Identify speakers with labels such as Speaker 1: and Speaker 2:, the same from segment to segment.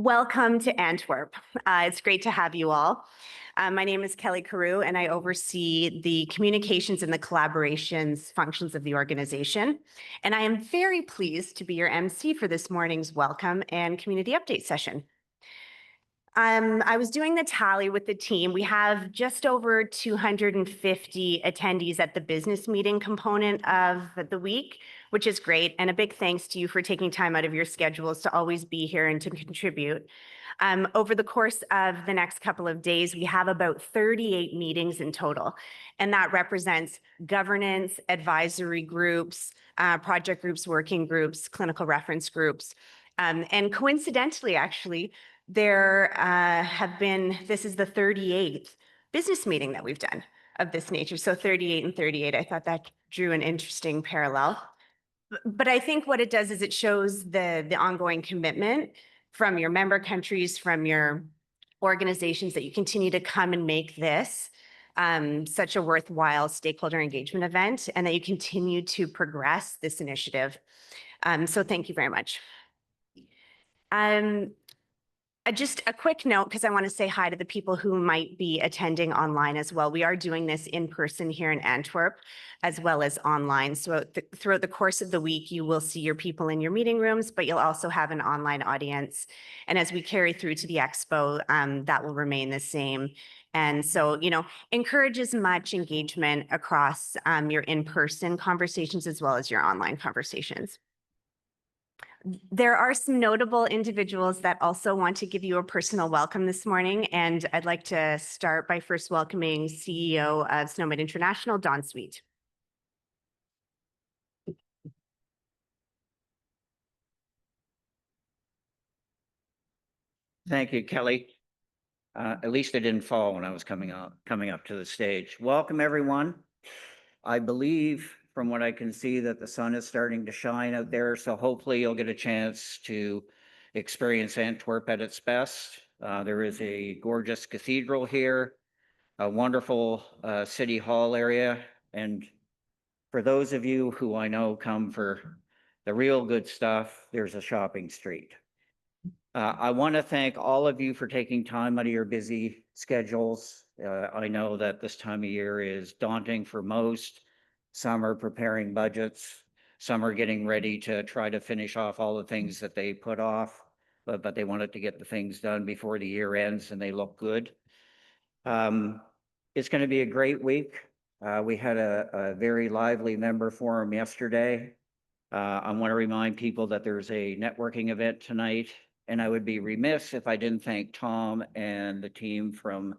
Speaker 1: Welcome to Antwerp. It's great to have you all. My name is Kelly Carew, and I oversee the communications and the collaborations functions of the organization. And I am very pleased to be your MC for this morning's welcome and community update session. I was doing the tally with the team. We have just over 250 attendees at the business meeting component of the week, which is great. And a big thanks to you for taking time out of your schedules to always be here and to contribute. Over the course of the next couple of days, we have about 38 meetings in total, and that represents governance, advisory groups, project groups, working groups, clinical reference groups. And coincidentally, actually, this is the 38th business meeting that we've done of this nature. So 38 and 38, I thought that drew an interesting parallel. But I think what it does is it shows the ongoing commitment from your member countries, from your organizations, that you continue to come and make this such a worthwhile stakeholder engagement event, and that you continue to progress this initiative. So thank you very much. Just a quick note, because I want to say hi to the people who might be attending online as well. We are doing this in person here in Antwerp, as well as online. So throughout the course of the week, you will see your people in your meeting rooms, but you'll also have an online audience. And as we carry through to the expo, that will remain the same. And so, encourage as much engagement across your in-person conversations as well as your online conversations. There are some notable individuals that also want to give you a personal welcome this morning, and I'd like to start by first welcoming CEO of SNOMED International, Don Sweet.
Speaker 2: Thank you, Kelly. At least I didn't fall when I was coming up to the stage. Welcome, everyone. I believe, from what I can see, that the sun is starting to shine out there, so hopefully you'll get a chance to experience Antwerp at its best. There is a gorgeous cathedral here, a wonderful city hall area, and for those of you who I know come for the real good stuff, there's a shopping street. I want to thank all of you for taking time out of your busy schedules. I know that this time of year is daunting for most. Some are preparing budgets. Some are getting ready to try to finish off all the things that they put off, but they wanted to get the things done before the year ends and they look good. It's going to be a great week. We had a very lively member forum yesterday. I want to remind people that there's a networking event tonight, and I would be remiss if I didn't thank Tom and the team from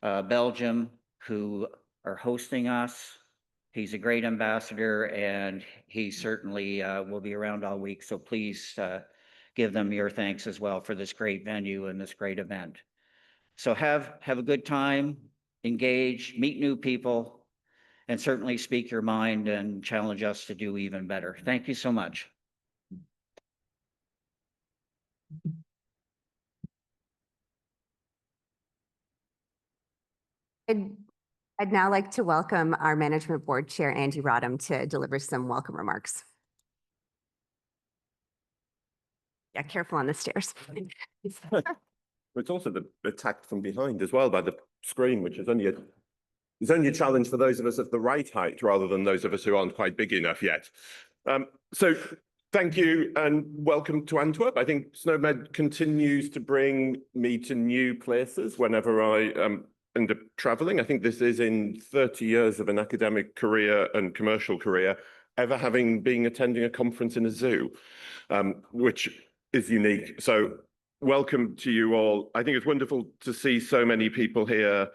Speaker 2: Belgium who are hosting us. He's a great ambassador, and he certainly will be around all week. So please give them your thanks as well for this great venue and this great event. So have a good time, engage, meet new people, and certainly speak your mind and challenge us to do even better. Thank you so much.
Speaker 1: I'd now like to welcome our Management Board Chair, Andy Rodham, to deliver some welcome remarks. Yeah, careful on the stairs.
Speaker 3: It's also attacked from behind as well by the screen, which is only a challenge for those of us at the right height rather than those of us who aren't quite big enough yet. So thank you and welcome to Antwerp. I think SNOMED continues to bring me to new places whenever I end up traveling. I think this is in 30 years of an academic career and commercial career, ever having been attending a conference in a zoo, which is unique. So welcome to you all. I think it's wonderful to see so many people here.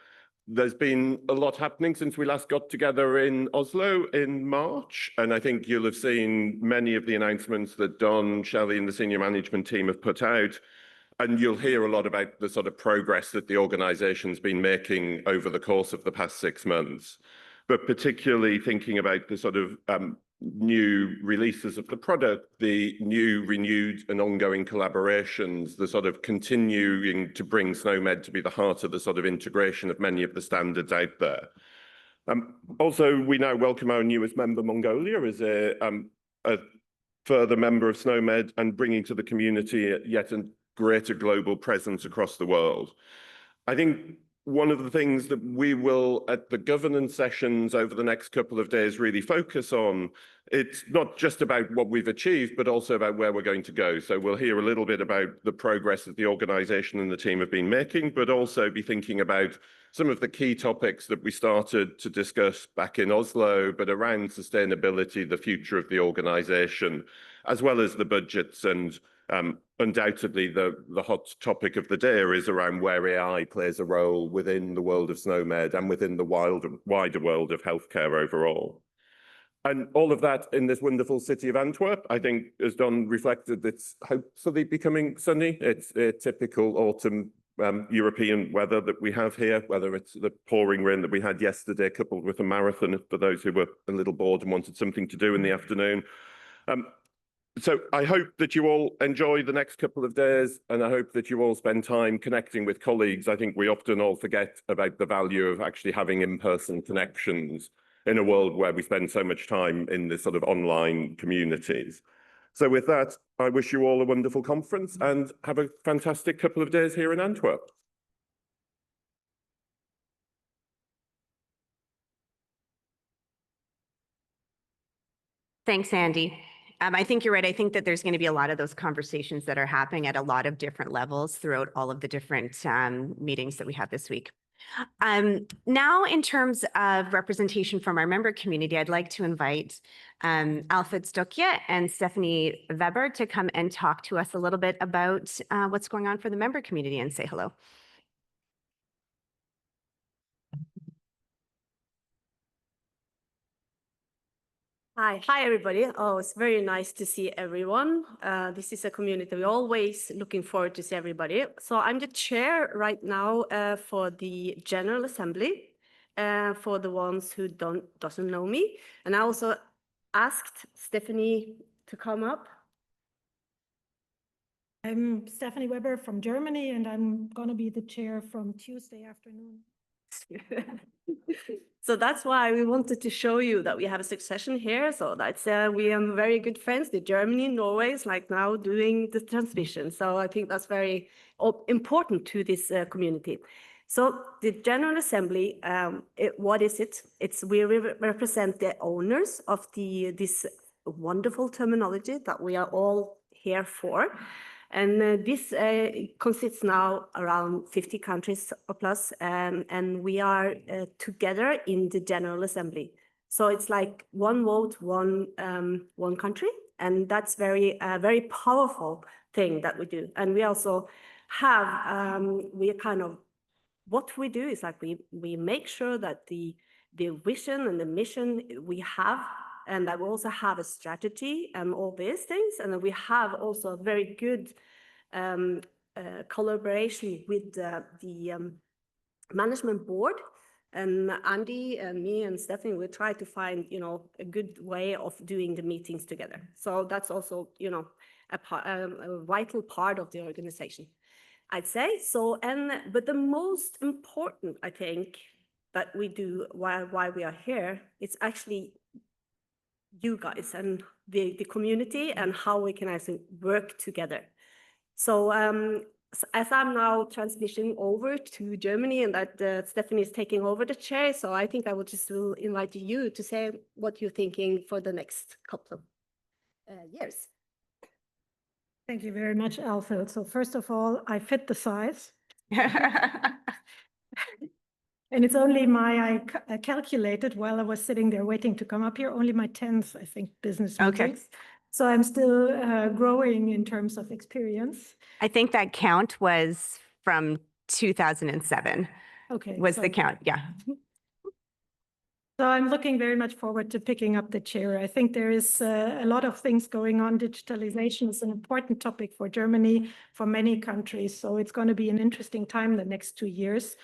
Speaker 3: There's been a lot happening since we last got together in Oslo in March, and I think you'll have seen many of the announcements that Don, Shelley, and the senior management team have put out, and you'll hear a lot about the sort of progress that the organization's been making over the course of the past 6 months, but particularly thinking about the sort of new releases of the product, the new, renewed and ongoing collaborations, the sort of continuing to bring SNOMED to be the heart of the sort of integration of many of the standards out there. Also, we now welcome our newest member, Mongolia, as a further member of SNOMED and bringing to the community yet greater global presence across the world. I think one of the things that we will, at the governance sessions over the next couple of days, really focus on, it's not just about what we've achieved, but also about where we're going to go. So we'll hear a little bit about the progress that the organisation and the team have been making, but also be thinking about some of the key topics that we started to discuss back in Oslo, but around sustainability, the future of the organisation, as well as the budgets. And undoubtedly, the hot topic of the day is around where AI plays a role within the world of SNOMED and within the wider world of healthcare overall. And all of that in this wonderful city of Antwerp, I think, as Don reflected, it's hopefully becoming sunny. It's a typical autumn European weather that we have here, whether it's the pouring rain that we had yesterday, coupled with a marathon for those who were a little bored and wanted something to do in the afternoon. So I hope that you all enjoy the next couple of days, and I hope that you all spend time connecting with colleagues. I think we often all forget about the value of actually having in-person connections in a world where we spend so much time in this sort of online communities. So with that, I wish you all a wonderful conference and have a fantastic couple of days here in Antwerp.
Speaker 1: Thanks, Andy. I think you're right. I think that there's going to be a lot of those conversations that are happening at a lot of different levels throughout all of the different meetings that we have this week. Now, in terms of representation from our member community, I'd like to invite Alfred Stokje and Stephanie Weber to come and talk to us a little bit about what's going on for the member community and say hello.
Speaker 4: Hi everybody. Oh, it's very nice to see everyone. This is a community we're always looking forward to see everybody. So I'm the chair right now for the General Assembly, for the ones who doesn't know me. And I also asked Stephanie to come up.
Speaker 5: I'm Stephanie Weber from Germany, and I'm going to be the chair from Tuesday afternoon.
Speaker 4: So that's why we wanted to show you that we have a succession here. So that's we are very good friends. The Germany, Norway is like now doing the transmission. So I think that's very important to this community. So the General Assembly, what is it? It's we represent the owners of this wonderful terminology that we are all here for. And this consists now around 50 countries or plus, and we are together in the General Assembly. So it's like one vote, one country, and that's very powerful thing that we do. And we also have we kind of what we do is like we make sure that the vision and the mission we have, and that we also have a strategy and all these things, and then we have also a very good collaboration with the management board. And Andy and me and Stephanie, we try to find, a good way of doing the meetings together. So that's also, a vital part of the organization, I'd say. So, but the most important, I think, that we do while we are here, it's actually you guys and the community and how we can actually work together. So as I'm now transitioning over to Germany and that Stephanie is taking over the chair, so I think I will just invite you to say what you're thinking for the next couple of years.
Speaker 5: Thank you very much, Alfred. So first of all, I fit the size. And it's only I calculated while I was sitting there waiting to come up here, only my 10th, I think, business meetings.
Speaker 1: Okay.
Speaker 5: So I'm still growing in terms of experience.
Speaker 1: I think that count was from 2007.
Speaker 5: Okay.
Speaker 1: Was the count, yeah.
Speaker 5: So I'm looking very much forward to picking up the chair. I think there is a lot of things going on. Digitalization is an important topic for Germany, for many countries. So it's going to be an interesting time the next 2 years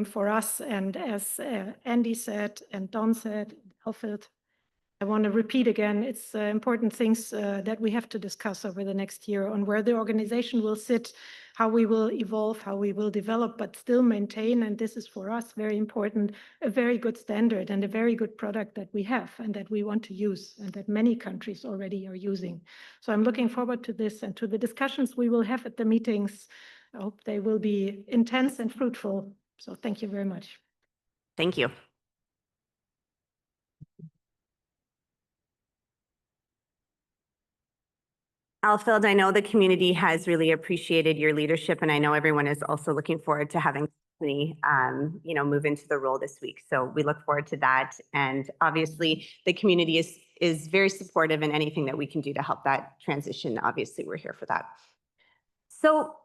Speaker 5: for us. And as Andy said, and Don said, Alfred, I want to repeat again, it's important things that we have to discuss over the next year on where the organization will sit, how we will evolve, how we will develop, but still maintain, and this is for us very important, a very good standard and a very good product that we have and that we want to use and that many countries already are using. So I'm looking forward to this and to the discussions we will have at the meetings. I hope they will be intense and fruitful. So thank you very much.
Speaker 1: Thank you. Alfeld, I know the community has really appreciated your leadership, and I know everyone is also looking forward to having Stephanie, move into the role this week. So we look forward to that. And obviously, the community is very supportive in anything that we can do to help that transition. Obviously, we're here for that. So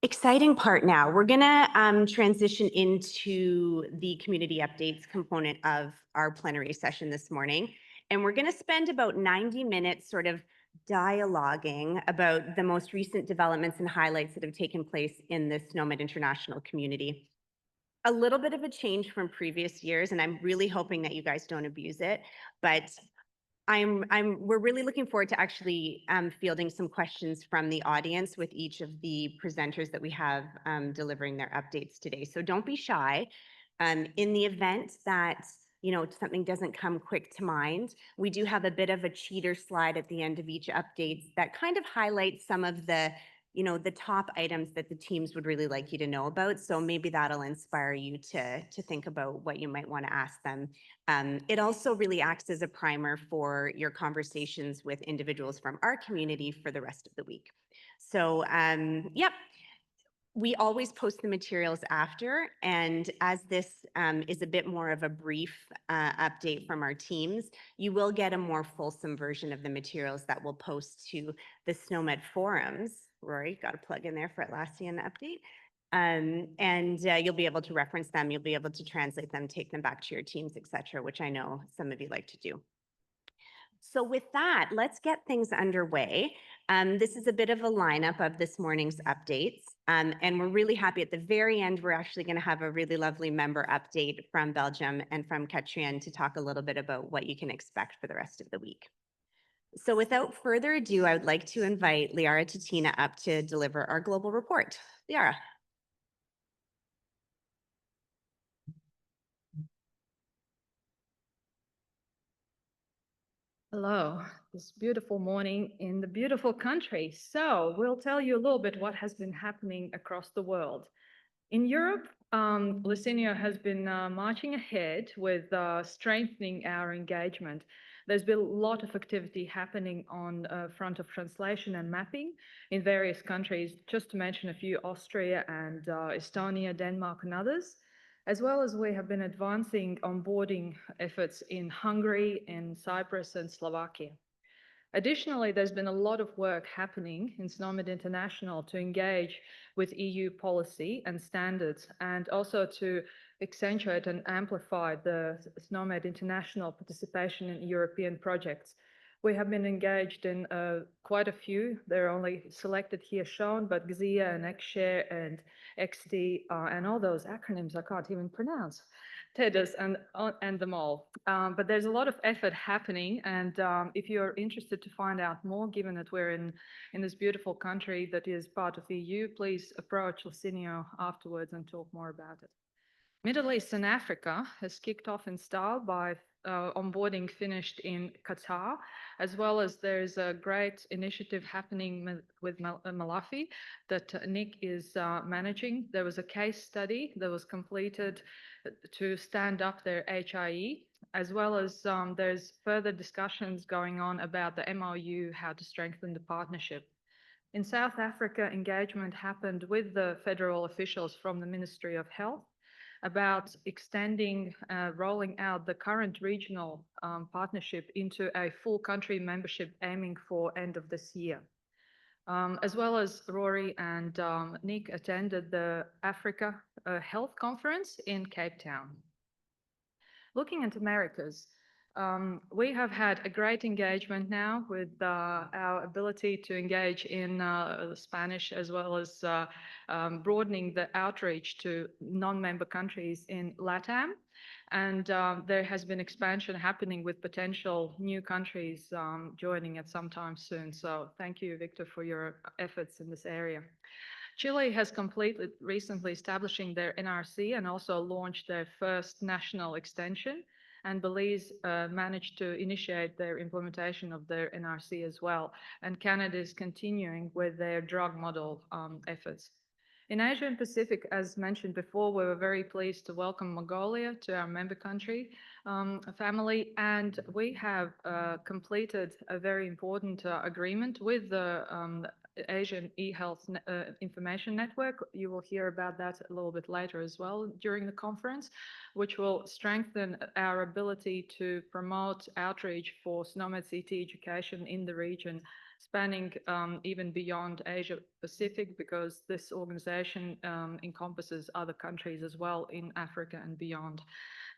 Speaker 1: exciting part now. We're going to transition into the community updates component of our plenary session this morning. And we're going to spend about 90 minutes sort of dialoguing about the most recent developments and highlights that have taken place in the SNOMED international community. A little bit of a change from previous years, and I'm really hoping that you guys don't abuse it, but we're really looking forward to actually fielding some questions from the audience with each of the presenters that we have delivering their updates today. So don't be shy. In the event that something doesn't come quick to mind, we do have a bit of a cheater slide at the end of each update that kind of highlights some of the top items that the teams would really like you to know about. So maybe that'll inspire you to think about what you might want to ask them. It also really acts as a primer for your conversations with individuals from our community for the rest of the week. So, yep. We always post the materials after, and as this is a bit more of a brief update from our teams, you will get a more fulsome version of the materials that we'll post to the SNOMED forums. Rory, got a plug in there for Atlassian update. And you'll be able to reference them, you'll be able to translate them, take them back to your teams, etc., which I know some of you like to do. So with that, let's get things underway. This is a bit of a lineup of this morning's updates. And we're really happy at the very end, we're actually going to have a really lovely member update from Belgium and from Katrien to talk a little bit about what you can expect for the rest of the week. So without further ado, I would like to invite Liara Titina up to deliver our global report. Liara.
Speaker 6: Hello, this beautiful morning in the beautiful country. So we'll tell you a little bit what has been happening across the world. In Europe, Lucinio has been marching ahead with strengthening our engagement. There's been a lot of activity happening on front of translation and mapping in various countries, just to mention a few: Austria and Estonia, Denmark, and others. As well as we have been advancing onboarding efforts in Hungary, in Cyprus, and Slovakia. Additionally, there's been a lot of work happening in SNOMED International to engage with EU policy and standards, and also to accentuate and amplify the SNOMED International participation in European projects. We have been engaged in quite a few. They're only selected here shown, but XIA and XShare and XT and all those acronyms I can't even pronounce, TEDS and them all. But there's a lot of effort happening, and if you're interested to find out more, given that we're in this beautiful country that is part of the EU, please approach Lucinio afterwards and talk more about it. Middle East and Africa has kicked off in style by onboarding finished in Qatar, as well as there's a great initiative happening with Malawi that Nick is managing. There was a case study that was completed to stand up their HIE, as well as there's further discussions going on about the MOU, how to strengthen the partnership. In South Africa, engagement happened with the federal officials from the Ministry of Health about extending, rolling out the current regional partnership into a full country membership aiming for end of this year. As well as Rory and Nick attended the Africa Health Conference in Cape Town. Looking at Americas, we have had a great engagement now with our ability to engage in Spanish, as well as broadening the outreach to non-member countries in LATAM. And there has been expansion happening with potential new countries joining at some time soon. So thank you, Victor, for your efforts in this area. Chile has completed recently establishing their NRC and also launched their first national extension. And Belize managed to initiate their implementation of their NRC as well. And Canada is continuing with their drug model efforts. In Asia and Pacific, as mentioned before, we were very pleased to welcome Mongolia to our member country family, and we have completed a very important agreement with the Asian eHealth Information Network. You will hear about that a little bit later as well during the conference, which will strengthen our ability to promote outreach for SNOMED CT education in the region, spanning even beyond Asia Pacific, because this organization encompasses other countries as well in Africa and beyond.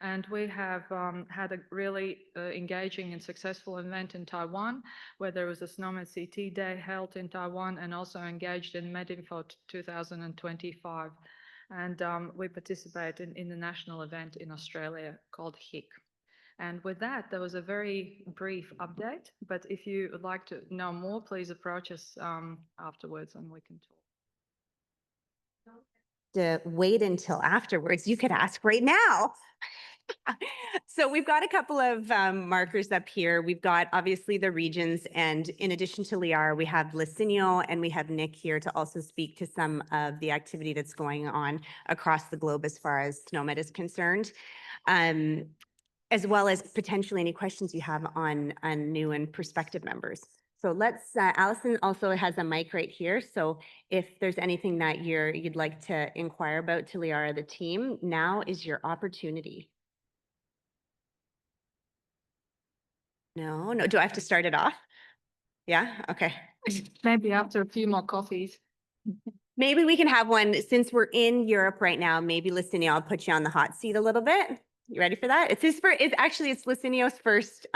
Speaker 6: And we have had a really engaging and successful event in Taiwan, where there was a SNOMED CT Day held in Taiwan, and also engaged in MedInfo 2025. And we participated in the national event in Australia called HIC. And with that, there was a very brief update, but if you would like to know more, please approach us afterwards and we can talk.
Speaker 1: To wait until afterwards, you could ask right now. So we've got a couple of markers up here. We've got obviously the regions, and in addition to Liara, we have Licinio and we have Nick here to also speak to some of the activity that's going on across the globe as far as SNOMED is concerned, as well as potentially any questions you have on new and prospective members. So let's, Allison also has a mic right here. So if there's anything that you'd like to inquire about to Liara, the team, now is your opportunity. No, do I have to start it off? Yeah, okay.
Speaker 6: Maybe after a few more coffees.
Speaker 1: Maybe we can have one, since we're in Europe right now, maybe Licinio, I'll put you on the hot seat a little bit. You ready for that? It's Licinio's first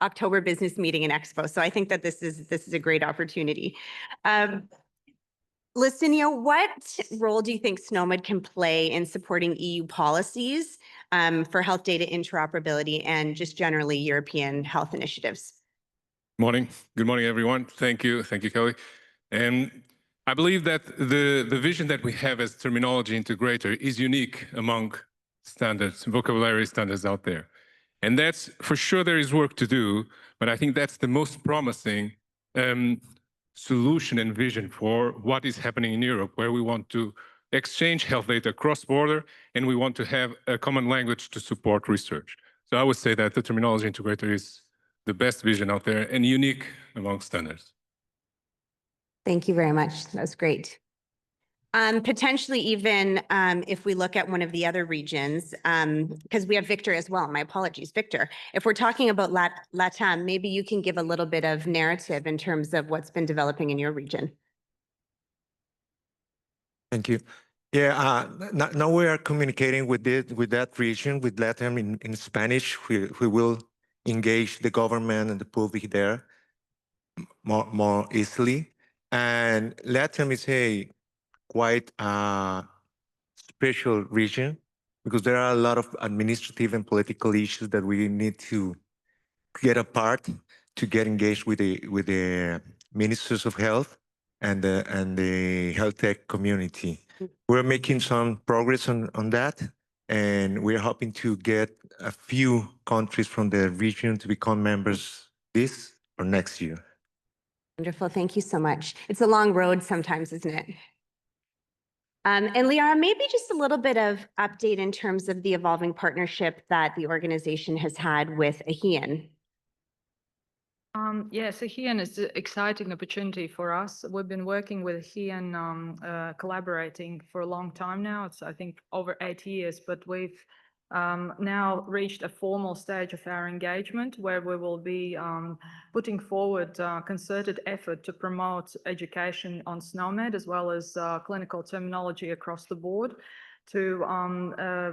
Speaker 1: October business meeting and expo. So I think that this is a great opportunity. Licinio, what role do you think SNOMED can play in supporting EU policies for health data interoperability and just generally European health initiatives?
Speaker 7: Morning. Good morning, everyone. Thank you, Kelly. And I believe that the vision that we have as terminology integrator is unique among standards, vocabulary standards out there. And that's for sure there is work to do, but I think that's the most promising solution and vision for what is happening in Europe, where we want to exchange health data cross-border, and we want to have a common language to support research. So I would say that the terminology integrator is the best vision out there and unique among standards.
Speaker 1: Thank you very much. That's great. Potentially even if we look at one of the other regions, because we have Victor as well. My apologies, Victor. If we're talking about LATAM, maybe you can give a little bit of narrative in terms of what's been developing in your region.
Speaker 8: Thank you. Yeah, now we are communicating with that region, with LATAM in Spanish. We will engage the government and the public there more easily. And LATAM is a quite special region because there are a lot of administrative and political issues that we need to get apart to get engaged with the ministers of health and the health tech community. We're making some progress on that, and we're hoping to get a few countries from the region to become members this or next year.
Speaker 1: Wonderful. Thank you so much. It's a long road sometimes, isn't it? And Liara, maybe just a little bit of update in terms of the evolving partnership that the organization has had with AHIAN.
Speaker 6: Yes, AHIAN is an exciting opportunity for us. We've been working with AHIAN, collaborating for a long time now. It's, I think, over 8 years, but we've now reached a formal stage of our engagement where we will be putting forward concerted effort to promote education on SNOMED as well as clinical terminology across the board to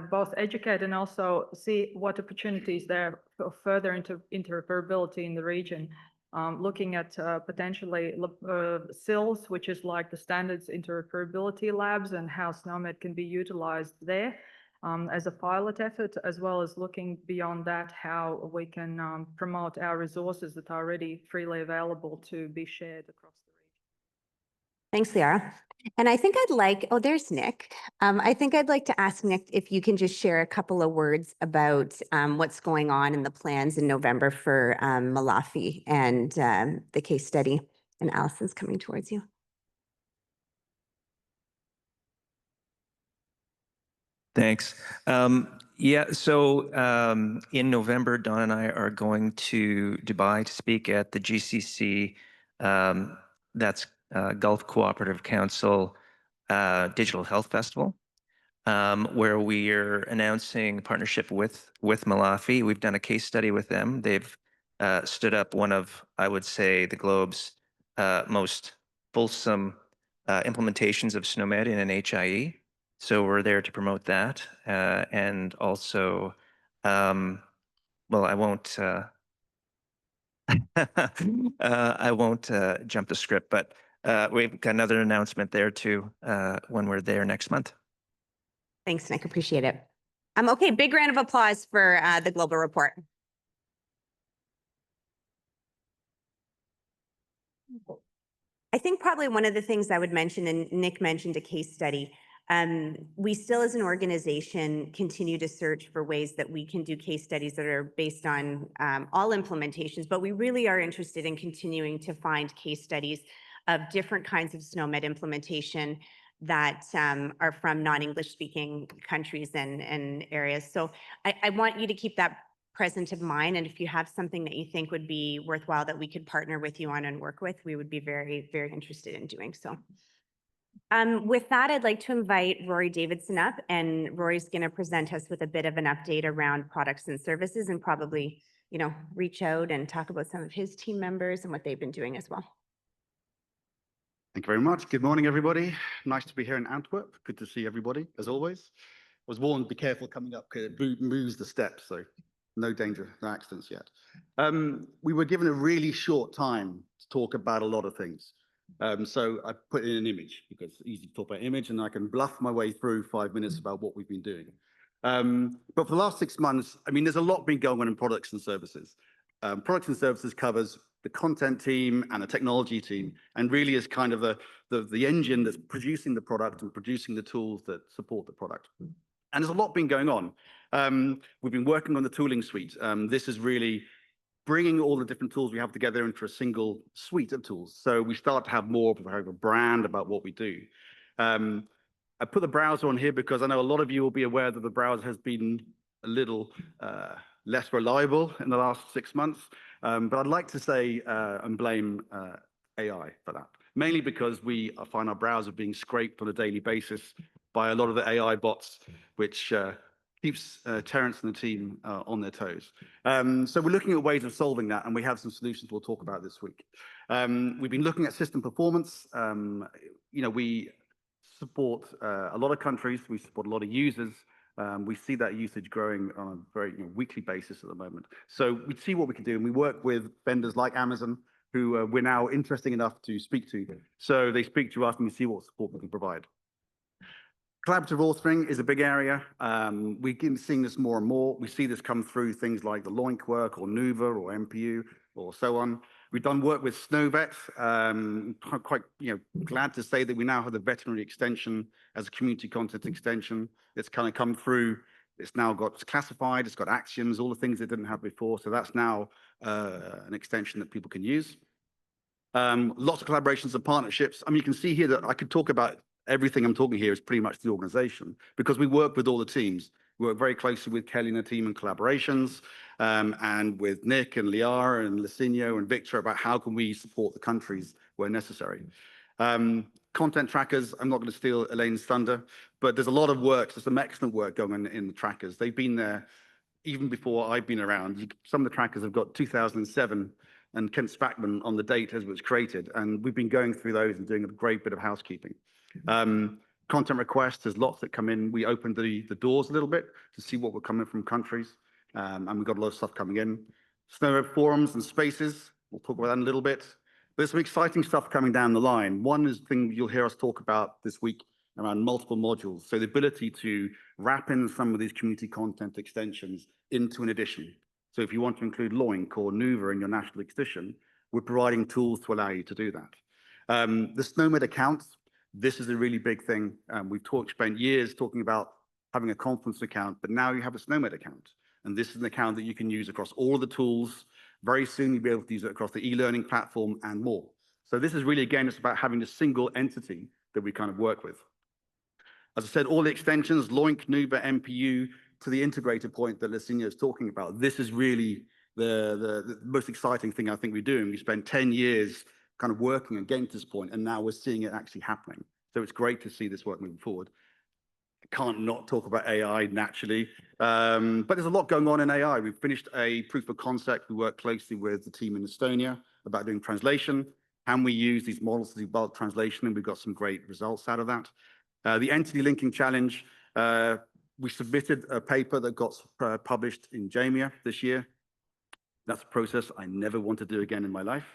Speaker 6: both educate and also see what opportunities there for further interoperability in the region. Looking at potentially SILs, which is like the standards interoperability labs, and how SNOMED can be utilized there. as a pilot effort, as well as looking beyond that, how we can promote our resources that are already freely available to be shared across the region.
Speaker 1: Thanks, Liara. And I think I'd like, oh, there's Nick. I think I'd like to ask Nick if you can just share a couple of words about what's going on in the plans in November for Malawi and the case study. And Allison's coming towards you.
Speaker 9: Thanks. In November, Don and I are going to Dubai to speak at the GCC, that's Gulf Cooperative Council Digital Health Festival, where we are announcing partnership with Malawi. We've done a case study with them. They've stood up one of, I would say, the globe's most fulsome implementations of SNOMED in an HIE. So we're there to promote that. And also, well, I won't I won't jump the script, but we've got another announcement there too when we're there next month.
Speaker 1: Thanks, Nick. Appreciate it. Okay, big round of applause for the global report. I think probably one of the things I would mention, and Nick mentioned a case study, we still as an organization continue to search for ways that we can do case studies that are based on all implementations, but we really are interested in continuing to find case studies of different kinds of SNOMED implementation that are from non-English speaking countries and areas. So I want you to keep that present of mind. And if you have something that you think would be worthwhile that we could partner with you on and work with, we would be very, very interested in doing so. With that, I'd like to invite Rory Davidson up, and Rory's going to present us with a bit of an update around products and services, and probably, you know, reach out and talk about some of his team members and what they've been doing as well.
Speaker 10: Thank you very much. Good morning, everybody. Nice to be here in Antwerp. Good to see everybody, as always. I was warned, be careful coming up because it moves the steps, so no danger, no accidents yet. We were given a really short time to talk about a lot of things. So I put in an image because it's easy to talk about image, and I can bluff my way through 5 minutes about what we've been doing. But for the last 6 months, I mean, there's a lot been going on in products and services. Products and services covers the content team and the technology team, and really is kind of the engine that's producing the product and producing the tools that support the product. And there's a lot been going on. We've been working on the tooling suite. This is really bringing all the different tools we have together into a single suite of tools. So we start to have more of a brand about what we do. I put the browser on here because I know a lot of you will be aware that the browser has been a little less reliable in the last 6 months. But I'd like to say and blame AI for that, mainly because we find our browser being scraped on a daily basis by a lot of the AI bots, which keeps Terence and the team on their toes. So we're looking at ways of solving that, and we have some solutions we'll talk about this week. We've been looking at system performance. You know, we support a lot of countries. We support a lot of users. We see that usage growing on a very weekly basis at the moment. So we see what we can do, and we work with vendors like Amazon, who we're now interesting enough to speak to. So they speak to us, and we see what support we can provide. Collaborative authoring is a big area. We've been seeing this more and more. We see this come through things like the Loink work or Nuva or MPU or so on. We've done work with SNOVET. Quite glad to say that we now have the veterinary extension as a community content extension. It's kind of come through. It's now got classified. It's got actions, all the things it didn't have before. So that's now an extension that people can use. Lots of collaborations and partnerships. I mean, you can see here that I could talk about everything I'm talking here is pretty much the organization, because we work with all the teams. We work very closely with Kelly and the team in collaborations, and with Nick and Liara and Licinio and Victor about how can we support the countries where necessary. Content trackers, I'm not going to steal Elaine's thunder, but there's a lot of work, there's some excellent work going on in the trackers. They've been there even before I've been around. Some of the trackers have got 2007 and Kent Spackman on the date as it was created, and we've been going through those and doing a great bit of housekeeping. Content requests, there's lots that come in. We opened the doors a little bit to see what were coming from countries, and we've got a lot of stuff coming in. SNOMED forums and spaces, we'll talk about that in a little bit. There's some exciting stuff coming down the line. One is thing you'll hear us talk about this week around multiple modules. So the ability to wrap in some of these community content extensions into an edition. So if you want to include Loink or Nuva in your national edition, we're providing tools to allow you to do that. The SNOMED accounts, this is a really big thing. We've spent years talking about having a conference account, but now you have a SNOMED account. And this is an account that you can use across all of the tools. Very soon you'll be able to use it across the e-learning platform and more. So this is really, again, it's about having a single entity that we kind of work with. As I said, all the extensions, Loink, Nuva, MPU, to the integrated point that Lacinia is talking about. This is really the most exciting thing I think we're doing. We spent 10 years kind of working and getting to this point, and now we're seeing it actually happening. So it's great to see this work moving forward. I can't not talk about AI naturally, but there's a lot going on in AI. We've finished a proof of concept. We work closely with the team in Estonia about doing translation. Can we use these models to do bulk translation? And we've got some great results out of that. The entity linking challenge, we submitted a paper that got published in JAMIA this year. That's a process I never want to do again in my life.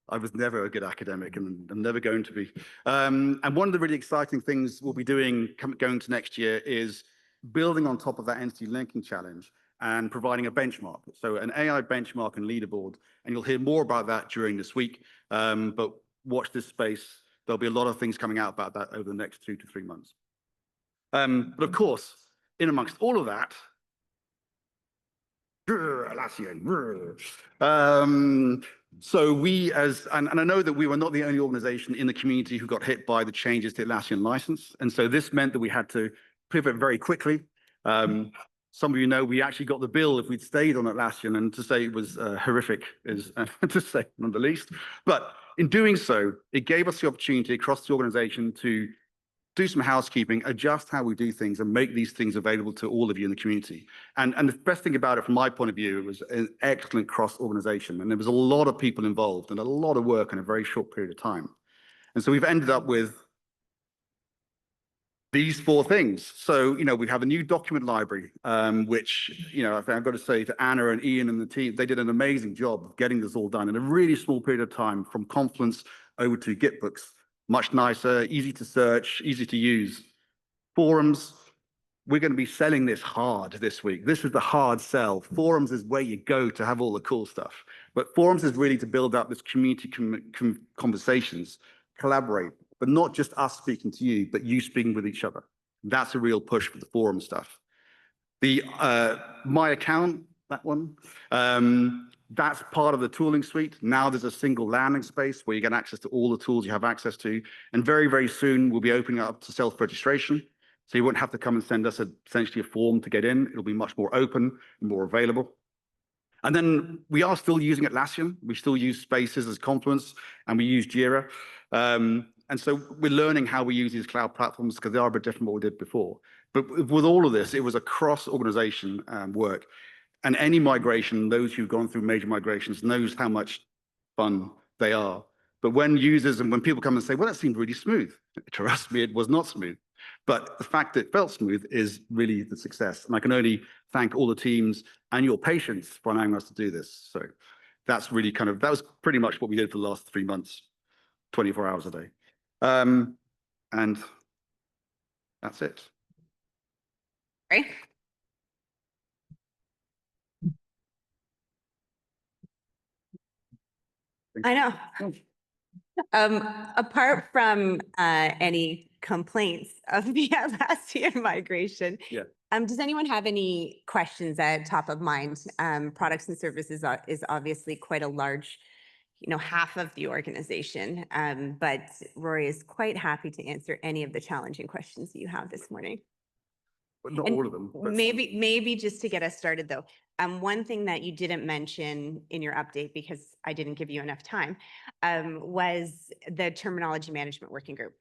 Speaker 10: I was never a good academic, and I'm never going to be. And one of the really exciting things we'll be doing going to next year is building on top of that entity linking challenge and providing a benchmark. So an AI benchmark and leaderboard, and you'll hear more about that during this week. But watch this space. There'll be a lot of things coming out about that over the next 2 to 3 months. But of course, in amongst all of that, so we and I know that we were not the only organization in the community who got hit by the changes to the Atlassian license. And so this meant that we had to pivot very quickly. Some of you know we actually got the bill if we'd stayed on Atlassian, and to say it was horrific is to say not the least. But in doing so, it gave us the opportunity across the organization to do some housekeeping, adjust how we do things, and make these things available to all of you in the community. And the best thing about it, from my point of view, it was an excellent cross-organization. And there was a lot of people involved and a lot of work in a very short period of time. And so we've ended up with these 4 things. So, we have a new document library, which, I've got to say to Anna and Ian and the team, they did an amazing job of getting this all done in a really small period of time, from Confluence over to Gitbooks. Much nicer, easy to search, easy to use. Forums, we're going to be selling this hard this week. This is the hard sell. Forums is where you go to have all the cool stuff. But forums is really to build up this community conversations, collaborate, but not just us speaking to you, but you speaking with each other. That's a real push for the forum stuff. The My Account, that one, that's part of the tooling suite. Now there's a single landing space where you get access to all the tools you have access to. And very, very soon, we'll be opening up to self-registration. So you won't have to come and send us essentially a form to get in. It'll be much more open and more available. And then we are still using Atlassian. We still use Spaces as Confluence, and we use Jira. And so we're learning how we use these cloud platforms, because they are a bit different from what we did before. But with all of this, it was a cross-organization work. And any migration, those who've gone through major migrations knows how much fun they are. But when users and when people come and say, well, that seemed really smooth, trust me, it was not smooth. But the fact that it felt smooth is really the success. And I can only thank all the teams and your patience for allowing us to do this. So that's really that was pretty much what we did for the last 3 months, 24 hours a day. And that's it.
Speaker 1: Right. I know. Apart from any complaints of the Atlassian migration,
Speaker 10: Yeah.
Speaker 1: Does anyone have any questions at top of mind? Products and services is obviously quite a large, half of the organization. But Rory is quite happy to answer any of the challenging questions that you have this morning.
Speaker 10: But not
Speaker 1: And
Speaker 10: all of them. But
Speaker 1: maybe just to get us started though, one thing that you didn't mention in your update, because I didn't give you enough time, was the terminology management working group.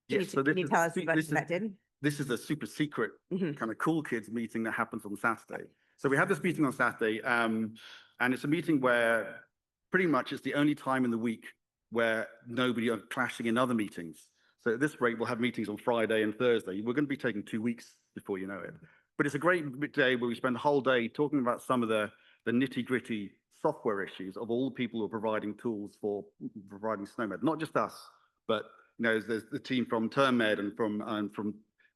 Speaker 1: Can
Speaker 10: yes,
Speaker 1: you tell us what that did?
Speaker 10: This is a super secret
Speaker 1: Mhm.
Speaker 10: kind of cool kids meeting that happens on Saturday. So we have this meeting on Saturday, and it's a meeting where pretty much it's the only time in the week where nobody are clashing in other meetings. So at this rate, we'll have meetings on Friday and Thursday. We're going to be taking 2 weeks before you know it. But it's a great day where we spend the whole day talking about some of the nitty-gritty software issues of all the people who are providing tools for providing SNOMED. Not just us, But there's the team from SNOMED and from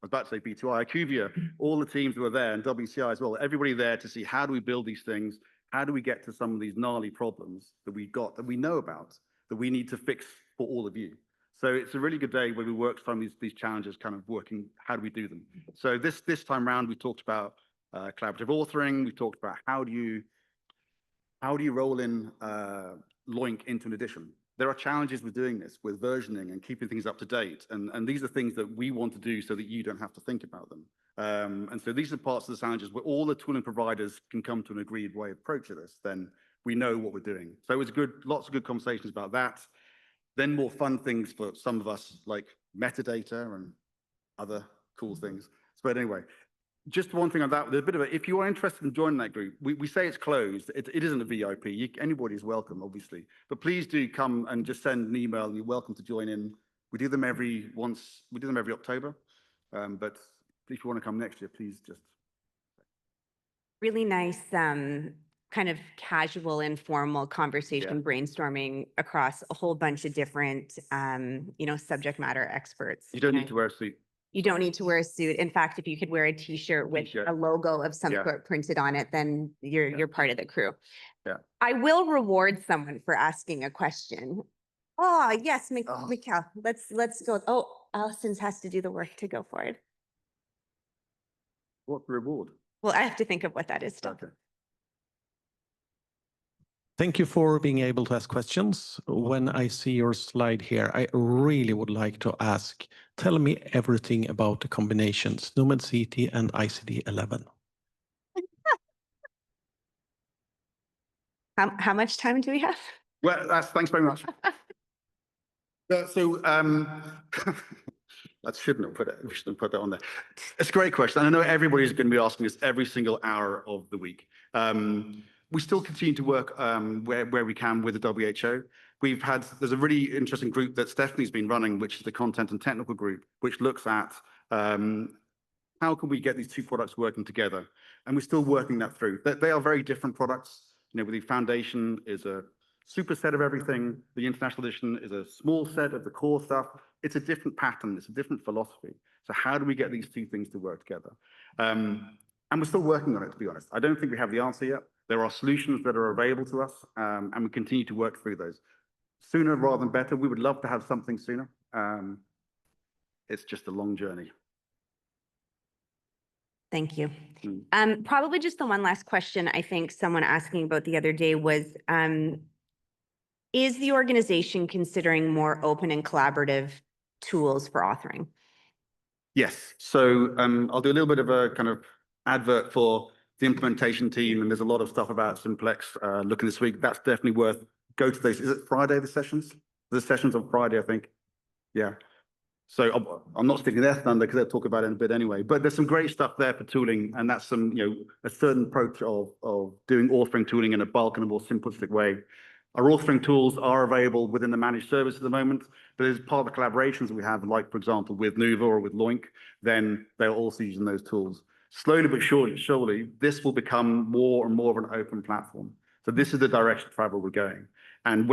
Speaker 10: I was about to say B2I, IQVIA, all the teams that were there, and WCI as well. Everybody there to see how do we build these things, how do we get to some of these gnarly problems that we got, that we know about, that we need to fix for all of you. So it's a really good day where we work some of these challenges, kind of working, how do we do them? So this time round, we talked about collaborative authoring. We talked about how do you roll in LOINC into an edition? There are challenges with doing this, with versioning and keeping things up to date. And these are things that we want to do so that you don't have to think about them. And so these are parts of the challenges where all the tooling providers can come to an agreed way of approaching this, then we know what we're doing. So it was good, lots of good conversations about that. Then more fun things for some of us, like metadata and other cool things. But anyway, just one thing on that, there's a bit of a, if you are interested in joining that group, we say it's closed. It isn't a VIP. Anybody's welcome, obviously. But please do come and just send an email and you're welcome to join in. We do them every October. But if you want to come next year, please just.
Speaker 1: Really nice, kind of casual, informal conversation, brainstorming across a whole bunch of different, subject matter experts.
Speaker 10: You don't need to wear a suit.
Speaker 1: You don't need to wear a suit. In fact, if you could wear a t-shirt with a logo of some sort printed on it, then you're part of the crew.
Speaker 10: Yeah.
Speaker 1: I will reward someone for asking a question. Oh, yes, Mikhail, let's go. Oh, Allison's has to do the work to go for it.
Speaker 10: What reward?
Speaker 1: Well, I have to think of what that is still.
Speaker 10: Okay.
Speaker 11: Thank you for being able to ask questions. When I see your slide here, I really would like to ask, tell me everything about the combinations, SNOMED CT and ICD-11.
Speaker 1: How much time do we have?
Speaker 10: Well, thanks very much. That shouldn't have put it. We shouldn't put that on there. It's a great question. And I know everybody's going to be asking this every single hour of the week. We still continue to work where we can with the WHO. There's a really interesting group that Stephanie's been running, which is the content and technical group, which looks at how can we get these two products working together? And we're still working that through. They are very different products. The foundation is a superset of everything. The international edition is a small set of the core stuff. It's a different pattern. It's a different philosophy. So how do we get these two things to work together? And we're still working on it, to be honest. I don't think we have the answer yet. There are solutions that are available to us, and we continue to work through those. Sooner rather than better. We would love to have something sooner. It's just a long journey.
Speaker 1: Thank you. Probably just the one last question I think someone asking about the other day was, is the organization considering more open and collaborative tools for authoring?
Speaker 10: Yes. So I'll do a little bit of a kind of advert for the implementation team, and there's a lot of stuff about Simplex looking this week. That's definitely worth go to those. Is it Friday, the sessions? The sessions on Friday, I think. Yeah. So I'm not sticking their thunder because they'll talk about it in a bit anyway. But there's some great stuff there for tooling, and that's some, a certain approach of doing authoring tooling in a bulk and a more simplistic way. Our authoring tools are available within the managed service at the moment, but as part of the collaborations that we have, like for example with Nuva or with LOINC, then they're also using those tools. Slowly but surely, this will become more and more of an open platform. So this is the direction of travel we're going. And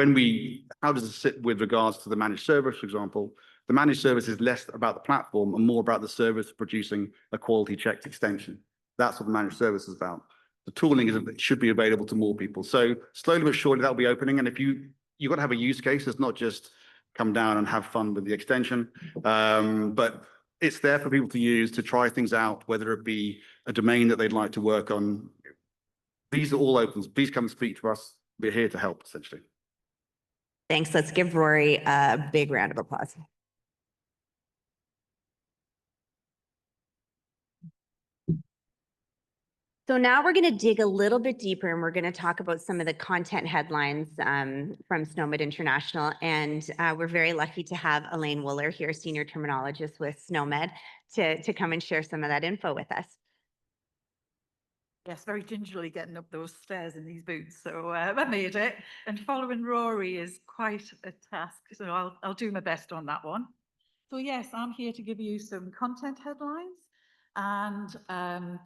Speaker 10: how does it sit with regards to the managed service, for example? The managed service is less about the platform and more about the service producing a quality checked extension. That's what the managed service is about. The tooling should be available to more people. So slowly but surely that'll be opening. And if you've got to have a use case, it's not just come down and have fun with the extension, but it's there for people to use, to try things out, whether it be a domain that they'd like to work on. These are all open. Please come and speak to us. We're here to help, essentially.
Speaker 1: Thanks. Let's give Rory a big round of applause. So now we're going to dig a little bit deeper and we're going to talk about some of the content headlines from SNOMED International. And we're very lucky to have Elaine Wooler here, senior terminologist with SNOMED, to come and share some of that info with us.
Speaker 12: Yes, very gingerly getting up those stairs in these boots. So I made it. And following Rory is quite a task. So I'll do my best on that one. So yes, I'm here to give you some content headlines. And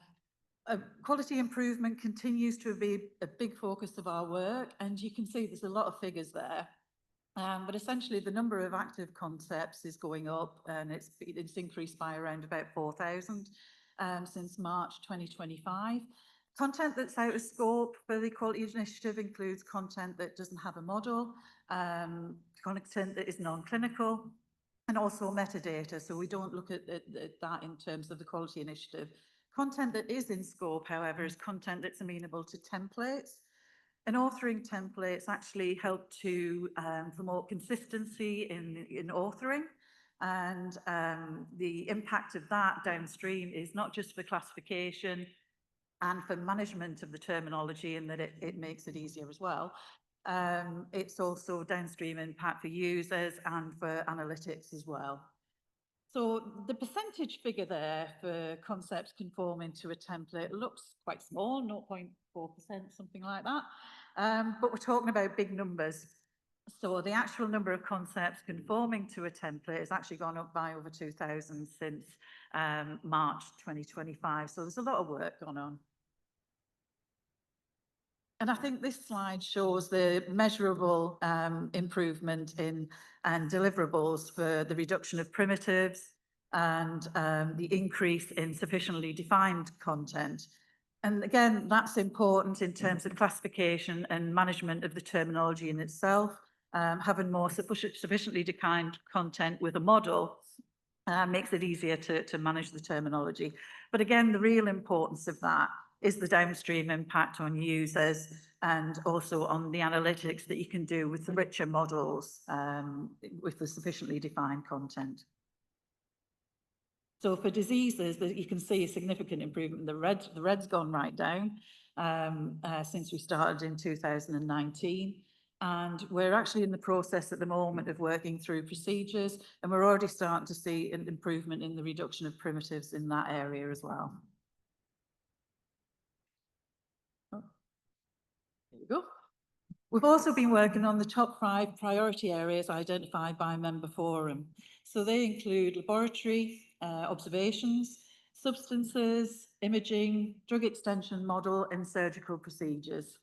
Speaker 12: quality improvement continues to be a big focus of our work. And you can see there's a lot of figures there. But essentially the number of active concepts is going up, and it's increased by around about 4,000 since March 2025. Content that's out of scope for the Equality Initiative includes content that doesn't have a model, content that is non-clinical, and also metadata. So we don't look at that in terms of the Quality Initiative. Content that is in scope, however, is content that's amenable to templates. And authoring templates actually help to promote consistency in authoring. And the impact of that downstream is not just for classification and for management of the terminology, in that it makes it easier as well. It's also downstream impact for users and for analytics as well. So the percentage figure there for concepts conforming to a template looks quite small, 0.4%, something like that. But we're talking about big numbers. So the actual number of concepts conforming to a template has actually gone up by over 2,000 since March 2025. So there's a lot of work going on. And I think this slide shows the measurable improvement in deliverables for the reduction of primitives and the increase in sufficiently defined content. And again, that's important in terms of classification and management of the terminology in itself. Having more sufficiently defined content with a model makes it easier to manage the terminology. But again, the real importance of that is the downstream impact on users and also on the analytics that you can do with the richer models with the sufficiently defined content. So for diseases, you can see a significant improvement. The red's gone right down since we started in 2019. And we're actually in the process at the moment of working through procedures, and we're already starting to see an improvement in the reduction of primitives in that area as well. There we go. We've also been working on the top 5 priority areas identified by Member Forum. So they include laboratory observations, substances, imaging, drug extension model, and surgical procedures.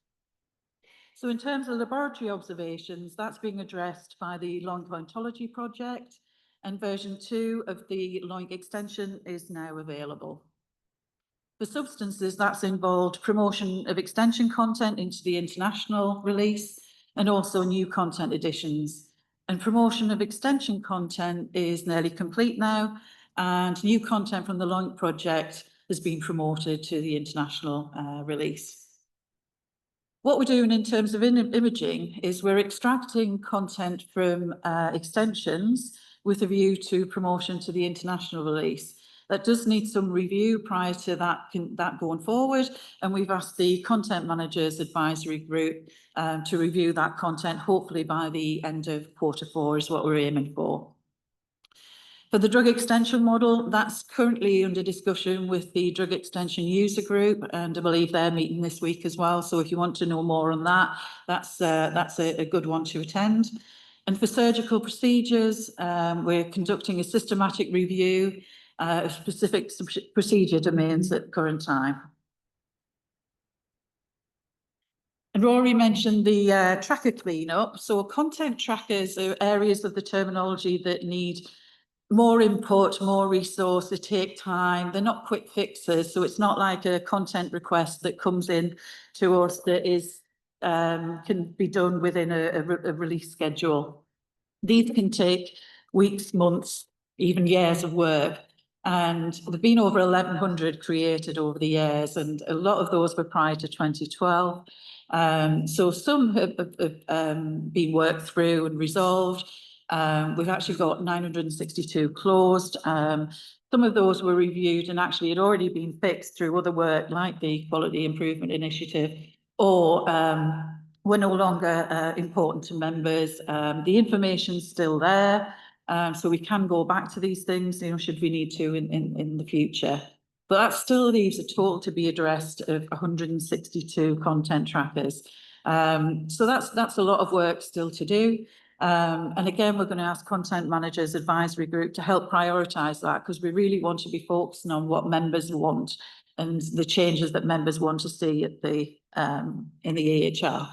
Speaker 12: So in terms of laboratory observations, that's being addressed by the LOINC Ontology project, and version 2 of the LOINC extension is now available. For substances, that's involved promotion of extension content into the international release and also new content additions. And promotion of extension content is nearly complete now, and new content from the LOINC project has been promoted to the international release. What we're doing in terms of imaging is we're extracting content from extensions with a view to promotion to the international release. That does need some review prior to that going forward, and we've asked the Content Managers Advisory Group to review that content, hopefully by the end of Q4 is what we're aiming for. For the drug extension model, that's currently under discussion with the Drug Extension User Group, and I believe they're meeting this week as well. So if you want to know more on that, that's a good one to attend. And for surgical procedures, we're conducting a systematic review of specific procedure domains at the current time. And Rory mentioned the tracker cleanup. So content trackers are areas of the terminology that need more input, more resource, they take time, they're not quick fixes. So it's not like a content request that comes in to us that is can be done within a release schedule. These can take weeks, months, even years of work. And there've been over 1,100 created over the years, and a lot of those were prior to 2012. So some have been worked through and resolved. We've actually got 962 closed. Some of those were reviewed and actually had already been fixed through other work like the Quality Improvement Initiative, or were no longer important to members. The information's still there, so we can go back to these things, you know, should we need to in the future. But that still leaves a total to be addressed of 162 content trackers. So that's a lot of work still to do. And again, we're going to ask Content Managers Advisory Group to help prioritise that, because we really want to be focusing on what members want and the changes that members want to see at the in the AHR.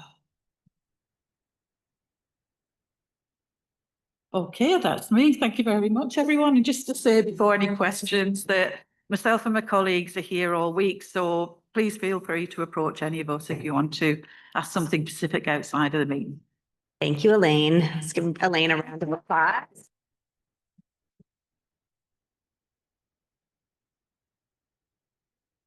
Speaker 12: Okay, that's me. Thank you very much, everyone. And just to say before any questions that myself and my colleagues are here all week, so please feel free to approach any of us if you want to ask something specific outside of the meeting.
Speaker 1: Thank you, Elaine. Let's give Elaine a round of applause.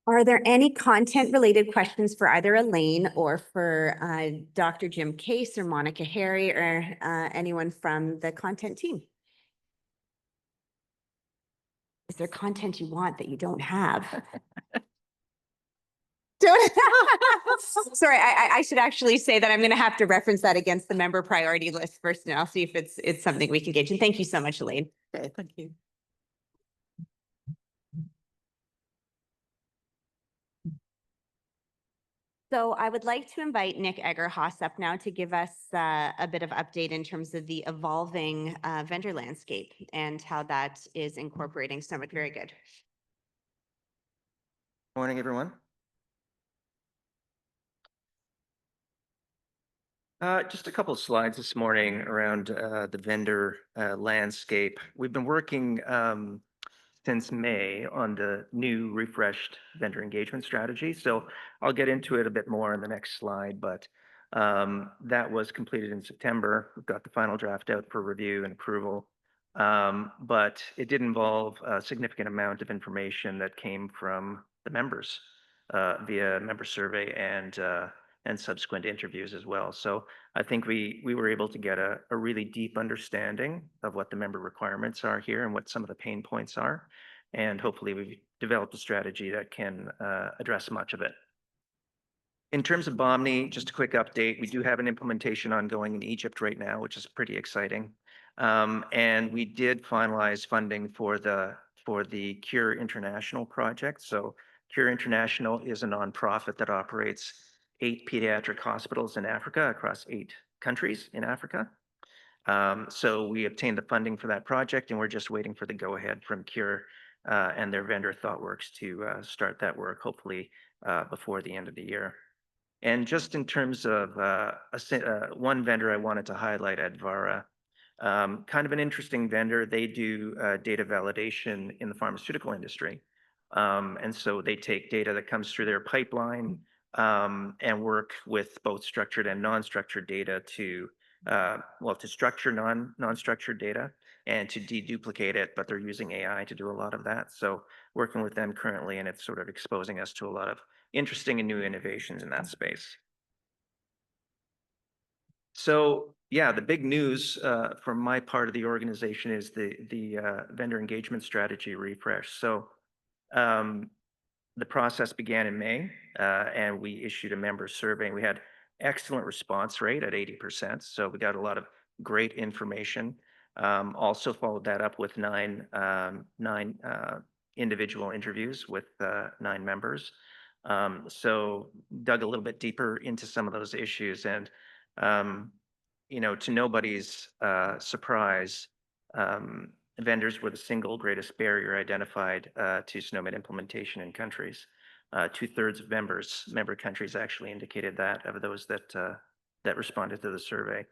Speaker 1: Are there any content-related questions for either Elaine or for Dr. Jim Case or Monica Harry or anyone from the content team? Is there content you want that you don't have? Sorry, I should actually say that I'm going to have to reference that against the member priority list first, and I'll see if it's something we can get. And thank you so much, Elaine.
Speaker 12: Okay, thank you.
Speaker 1: So I would like to invite Nick Egerhaus up now to give us a bit of update in terms of the evolving vendor landscape and how that is incorporating SNOMED. Very good.
Speaker 9: Morning, everyone. Just a couple of slides this morning around the vendor landscape. We've been working since May on the new refreshed vendor engagement strategy. So I'll get into it a bit more in the next slide, but that was completed in September. We've got the final draft out for review and approval. But it did involve a significant amount of information that came from the members via member survey and subsequent interviews as well. So I think we were able to get a really deep understanding of what the member requirements are here and what some of the pain points are. And hopefully we've developed a strategy that can address much of it. In terms of Bomni, just a quick update. We do have an implementation ongoing in Egypt right now, which is pretty exciting. And we did finalize funding for the Cure International project. So Cure International is a nonprofit that operates 8 pediatric hospitals in Africa across 8 countries in Africa. So we obtained the funding for that project, and we're just waiting for the go-ahead from Cure and their vendor ThoughtWorks to start that work, hopefully before the end of the year. And just in terms of one vendor I wanted to highlight, Advara, kind of an interesting vendor. They do data validation in the pharmaceutical industry. And so they take data that comes through their pipeline and work with both structured and non-structured data to structure non-structured data and to deduplicate it, but they're using AI to do a lot of that. So working with them currently, and it's sort of exposing us to a lot of interesting and new innovations in that space. So yeah, the big news from my part of the organization is the vendor engagement strategy refresh. So the process began in May, and we issued a member survey. And we had excellent response rate at 80%. So we got a lot of great information. Also followed that up with nine individual interviews with 9 members. So dug a little bit deeper into some of those issues, and to nobody's surprise, vendors were the single greatest barrier identified to SNOMED implementation in countries. 2/3 of member countries actually indicated that, of those that responded to the survey.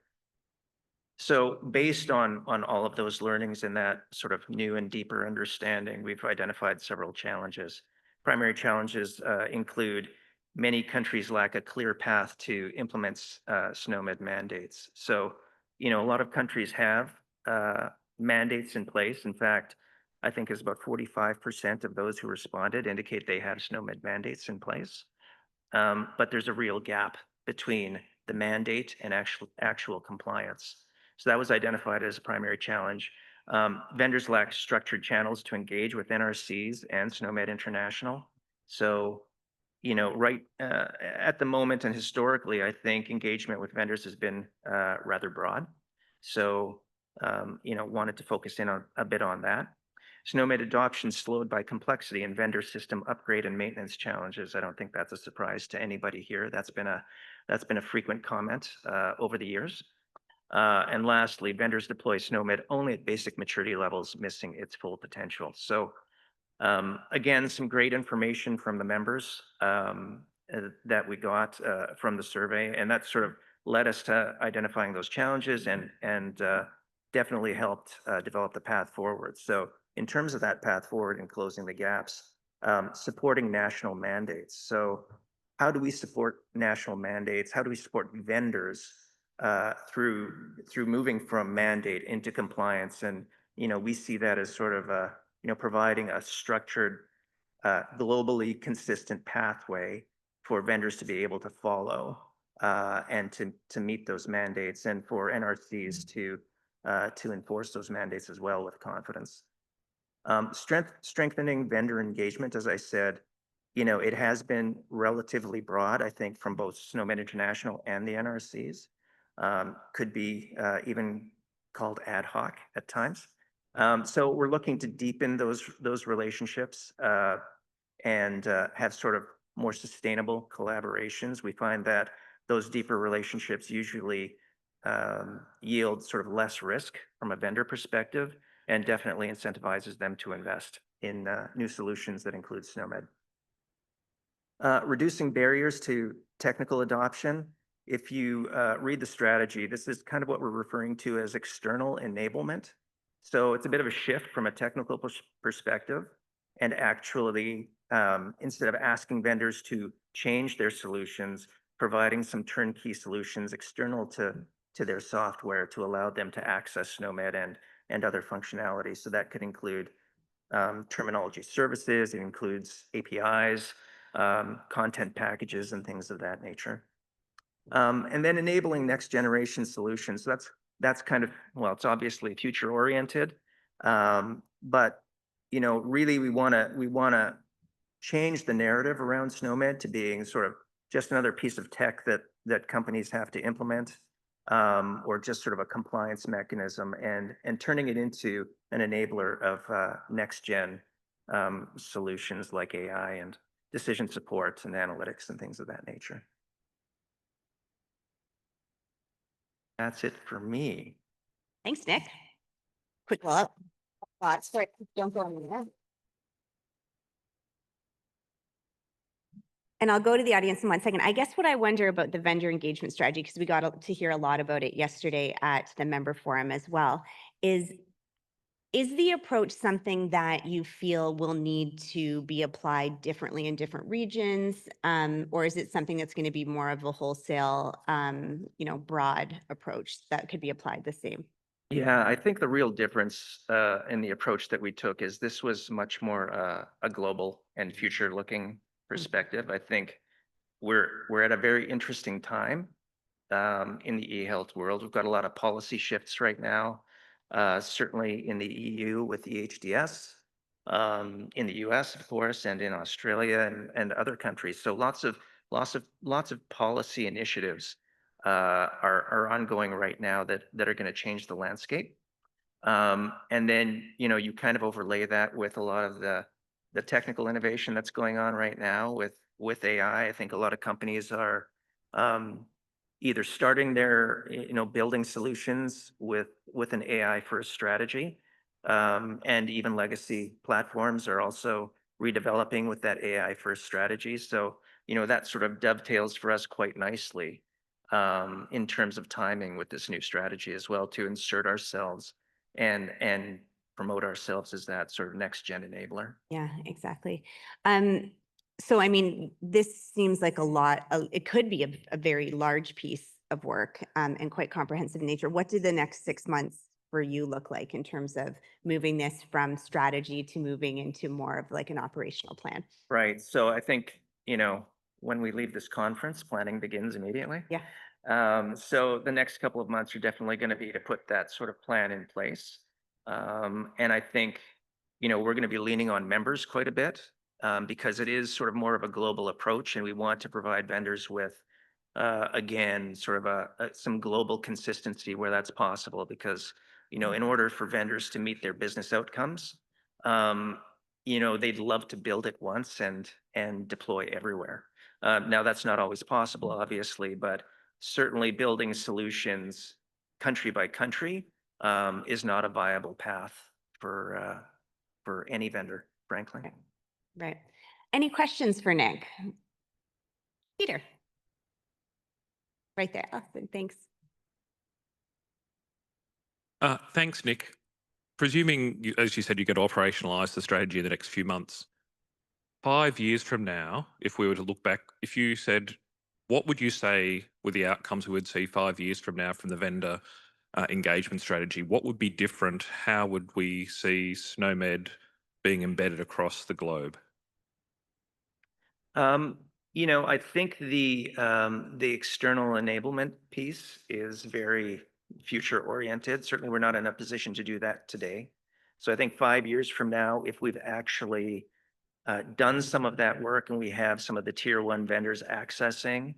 Speaker 9: So based on all of those learnings and that sort of new and deeper understanding, we've identified several challenges. Primary challenges include many countries lack a clear path to implement SNOMED mandates. So, a lot of countries have mandates in place. In fact, I think it's about 45% of those who responded indicate they have SNOMED mandates in place. But there's a real gap between the mandate and actual compliance. So that was identified as a primary challenge. Vendors lack structured channels to engage with NRCs and SNOMED International. So, right at the moment and historically, I think engagement with vendors has been rather broad. So, wanted to focus in a bit on that. SNOMED adoption slowed by complexity and vendor system upgrade and maintenance challenges. I don't think that's a surprise to anybody here. That's been a frequent comment over the years. And lastly, vendors deploy SNOMED only at basic maturity levels, missing its full potential. So again, some great information from the members that we got from the survey, and that sort of led us to identifying those challenges and definitely helped develop the path forward. So in terms of that path forward and closing the gaps, supporting national mandates. So how do we support national mandates? How do we support vendors through moving from mandate into compliance? And we see that as sort of providing a structured, globally consistent pathway for vendors to be able to follow and to meet those mandates, and for NRCs to enforce those mandates as well with confidence. Strengthening vendor engagement, as I said, it has been relatively broad, I think, from both SNOMED International and the NRCs. Could be even called ad hoc at times. So we're looking to deepen those relationships and have sort of more sustainable collaborations. We find that those deeper relationships usually yield sort of less risk from a vendor perspective, and definitely incentivizes them to invest in new solutions that include SNOMED. Reducing barriers to technical adoption. If you read the strategy, this is kind of what we're referring to as external enablement. So it's a bit of a shift from a technical perspective, and actually, instead of asking vendors to change their solutions, providing some turnkey solutions external to their software to allow them to access SNOMED and other functionalities. So that could include terminology services, it includes APIs, content packages, and things of that nature. And then enabling next generation solutions. So that's kind of, well, it's obviously future oriented, but really we want to change the narrative around SNOMED to being sort of just another piece of tech that companies have to implement, or just sort of a compliance mechanism, and turning it into an enabler of next gen solutions like AI and decision support and analytics and things of that nature. That's it for me.
Speaker 1: Thanks, Nick. Quick thoughts. Sorry, don't go anywhere. And I'll go to the audience in 1 second. I guess what I wonder about the vendor engagement strategy, because we got to hear a lot about it yesterday at the member forum as well, is the approach something that you feel will need to be applied differently in different regions? Or is it something that's going to be more of a wholesale, broad approach that could be applied the same?
Speaker 9: Yeah, I think the real difference in the approach that we took is this was much more a global and future-looking perspective. I think we're at a very interesting time in the e-health world. We've got a lot of policy shifts right now, certainly in the EU with the HDS, in the US, of course, and in Australia and other countries. So lots of policy initiatives are ongoing right now that are going to change the landscape. And then, you kind of overlay that with a lot of the technical innovation that's going on right now with AI. I think a lot of companies are either starting their, building solutions with an AI first strategy, and even legacy platforms are also redeveloping with that AI first strategy. So, that sort of dovetails for us quite nicely in terms of timing with this new strategy as well, to insert ourselves and promote ourselves as that sort of next gen enabler.
Speaker 1: Yeah, exactly. So, I mean, this seems like a lot. It could be a very large piece of work and quite comprehensive in nature. What do the next 6 months for you look like in terms of moving this from strategy to moving into more of like an operational plan?
Speaker 9: Right. So I think, when we leave this conference, planning begins immediately.
Speaker 1: Yeah.
Speaker 9: So the next couple of months are definitely going to be to put that sort of plan in place. And I think, we're going to be leaning on members quite a bit, because it is sort of more of a global approach, and we want to provide vendors with, again, sort of some global consistency where that's possible, because, in order for vendors to meet their business outcomes, they'd love to build it once and deploy everywhere. Now, that's not always possible, obviously, but certainly building solutions country by country is not a viable path for any vendor, frankly.
Speaker 1: Right. Any questions for Nick? Peter. Right there. Awesome. Thanks.
Speaker 13: Thanks, Nick. Presuming, as you said, you're going to operationalise the strategy in the next few months. 5 years from now, if we were to look back, if you said, what would you say were the outcomes we would see 5 years from now from the vendor engagement strategy? What would be different? How would we see SNOMED being embedded across the globe?
Speaker 9: You know, I think the external enablement piece is very future oriented. Certainly, we're not in a position to do that today. So I think 5 years from now, if we've actually done some of that work and we have some of the tier one vendors accessing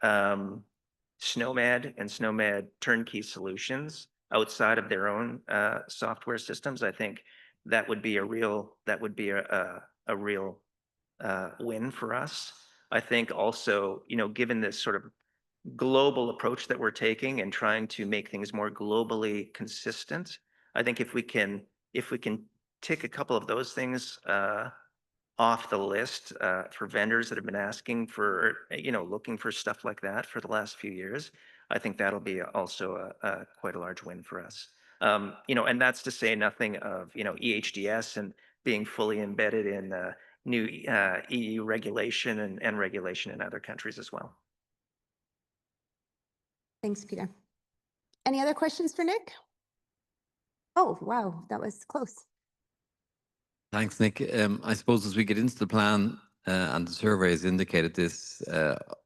Speaker 9: SNOMED and SNOMED turnkey solutions outside of their own software systems, I think that would be a real win for us. I think also, you know, given this sort of global approach that we're taking and trying to make things more globally consistent, I think if we can tick a couple of those things off the list for vendors that have been asking for, you know, looking for stuff like that for the last few years, I think that'll be also quite a large win for us. You know, and that's to say nothing of, you know, EHDS and being fully embedded in new EU regulation and regulation in other countries as well.
Speaker 1: Thanks, Peter. Any other questions for Nick? Oh, wow, that was close.
Speaker 14: Thanks, Nick. I suppose as we get into the plan and the survey has indicated this,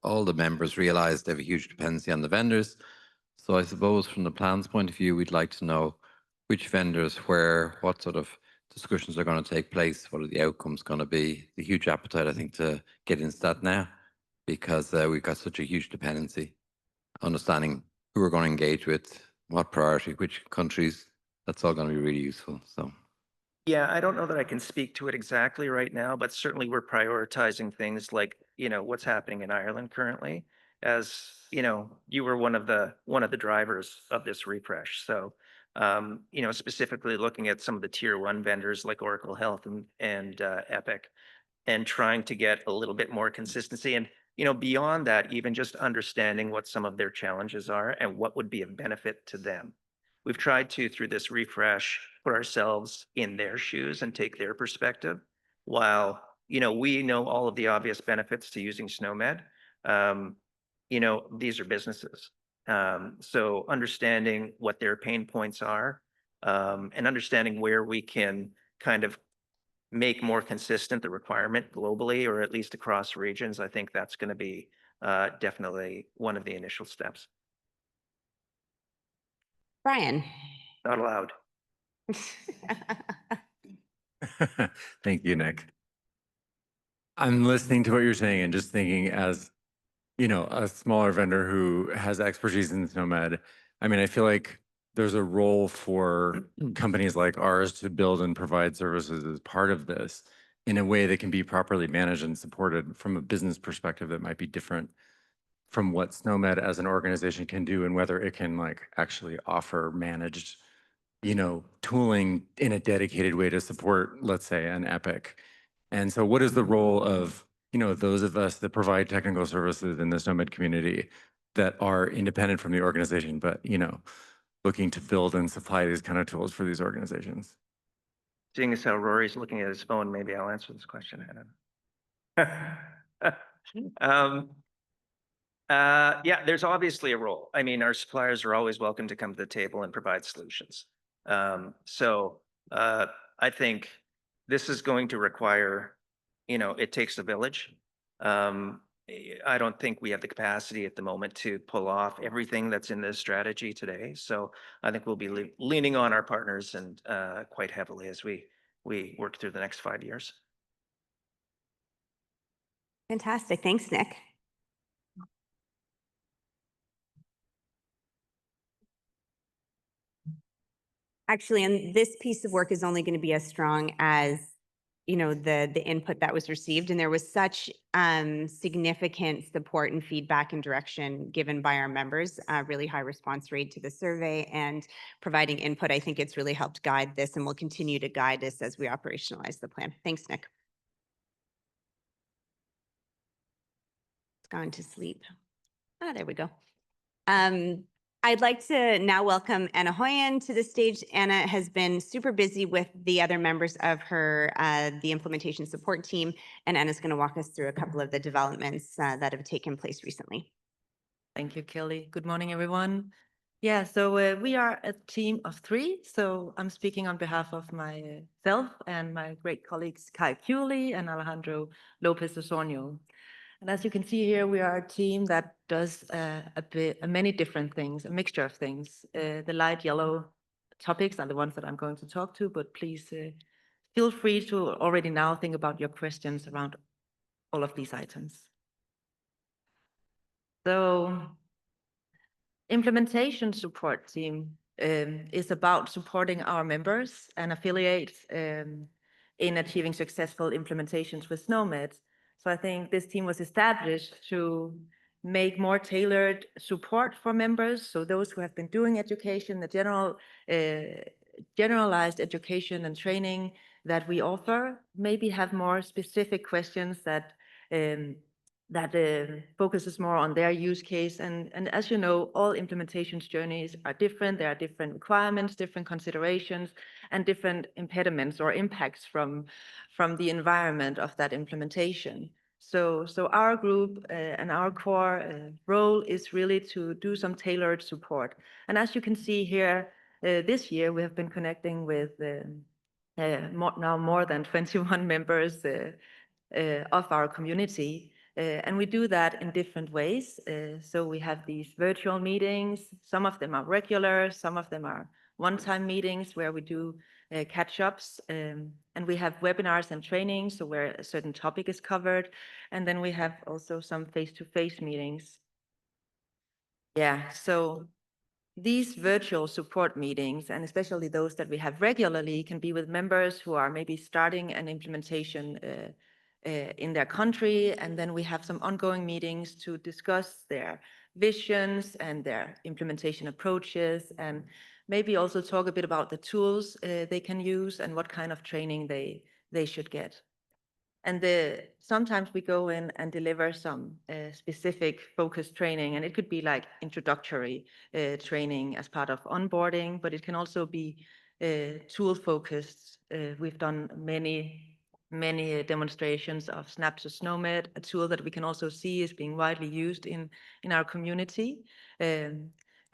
Speaker 14: all the members realise they have a huge dependency on the vendors. So I suppose from the plan's point of view, we'd like to know which vendors, where, what sort of discussions are going to take place, what are the outcomes going to be. The huge appetite, I think, to get into that now, because we've got such a huge dependency. Understanding who we're going to engage with, what priority, which countries, that's all going to be really useful. So.
Speaker 9: Yeah, I don't know that I can speak to it exactly right now, but certainly we're prioritizing things like, you know, what's happening in Ireland currently. As you know, you were one of the drivers of this refresh. So, you know, specifically looking at some of the tier one vendors like Oracle Health and Epic, and trying to get a little bit more consistency. And, you know, beyond that, even just understanding what some of their challenges are and what would be of benefit to them. We've tried to, through this refresh, put ourselves in their shoes and take their perspective. While, you know, we know all of the obvious benefits to using SNOMED, you know, these are businesses. So understanding what their pain points are and understanding where we can kind of make more consistent the requirement globally or at least across regions, I think that's going to be definitely one of the initial steps.
Speaker 1: Brian.
Speaker 9: Not allowed.
Speaker 15: Thank you, Nick. I'm listening to what you're saying and just thinking as, you know, a smaller vendor who has expertise in SNOMED. I mean, I feel like there's a role for companies like ours to build and provide services as part of this in a way that can be properly managed and supported from a business perspective that might be different from what SNOMED as an organization can do and whether it can like actually offer managed, you know, tooling in a dedicated way to support, let's say, an Epic. And so what is the role of, you know, those of us that provide technical services in the SNOMED community that are independent from the organization, but, you know, looking to build and supply these kind of tools for these organizations?
Speaker 9: Seeing as how Rory's looking at his phone, maybe I'll answer this question. Yeah, there's obviously a role. I mean, our suppliers are always welcome to come to the table and provide solutions. So I think this is going to require, you know, it takes a village. I don't think we have the capacity at the moment to pull off everything that's in this strategy today. So I think we'll be leaning on our partners and quite heavily as we work through the next 5 years.
Speaker 1: Fantastic. Thanks, Nick. Actually, and this piece of work is only going to be as strong as, you know, the input that was received. And there was such significant support and feedback and direction given by our members, really high response rate to the survey and providing input. I think it's really helped guide this and will continue to guide us as we operationalize the plan. Thanks, Nick. It's gone to sleep. Ah, there we go. I'd like to now welcome Anna Hoyen to the stage. Anna has been super busy with the other members of the implementation support team, and Anna's going to walk us through a couple of the developments that have taken place recently.
Speaker 16: Thank you, Kelly. Good morning, everyone. Yeah, so we are a team of 3. So I'm speaking on behalf of myself and my great colleagues, Kai Cooley and Alejandro Lopez Osornio. And as you can see here, we are a team that does many different things, a mixture of things. The light yellow topics are the ones that I'm going to talk to, but please feel free to already now think about your questions around all of these items. So implementation support team is about supporting our members and affiliates in achieving successful implementations with SNOMED. So I think this team was established to make more tailored support for members. So those who have been doing education, the generalized education and training that we offer, maybe have more specific questions that focuses more on their use case. And as you know, all implementations journeys are different. There are different requirements, different considerations, and different impediments or impacts from the environment of that implementation. So our group and our core role is really to do some tailored support. And as you can see here, this year we have been connecting with now more than 21 members of our community. And we do that in different ways. So we have these virtual meetings. Some of them are regular, some of them are one-time meetings where we do catch-ups. And we have webinars and trainings, so where a certain topic is covered. And then we have also some face-to-face meetings. Yeah, so these virtual support meetings, and especially those that we have regularly, can be with members who are maybe starting an implementation in their country, and then we have some ongoing meetings to discuss their visions and their implementation approaches, and maybe also talk a bit about the tools they can use and what kind of training they should get. And sometimes we go in and deliver some specific focused training, and it could be like introductory training as part of onboarding, but it can also be tool focused. We've done many demonstrations of Snap to SNOMED, a tool that we can also see is being widely used in our community.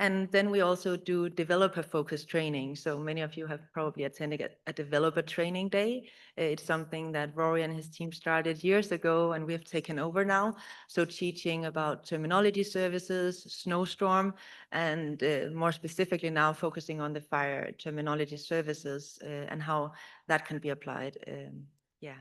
Speaker 16: And then we also do developer-focused training. So many of you have probably attended a developer training day. It's something that Rory and his team started years ago, and we have taken over now. So teaching about terminology services, snowstorm, and more specifically now focusing on the fire terminology services and how that can be applied. Yeah.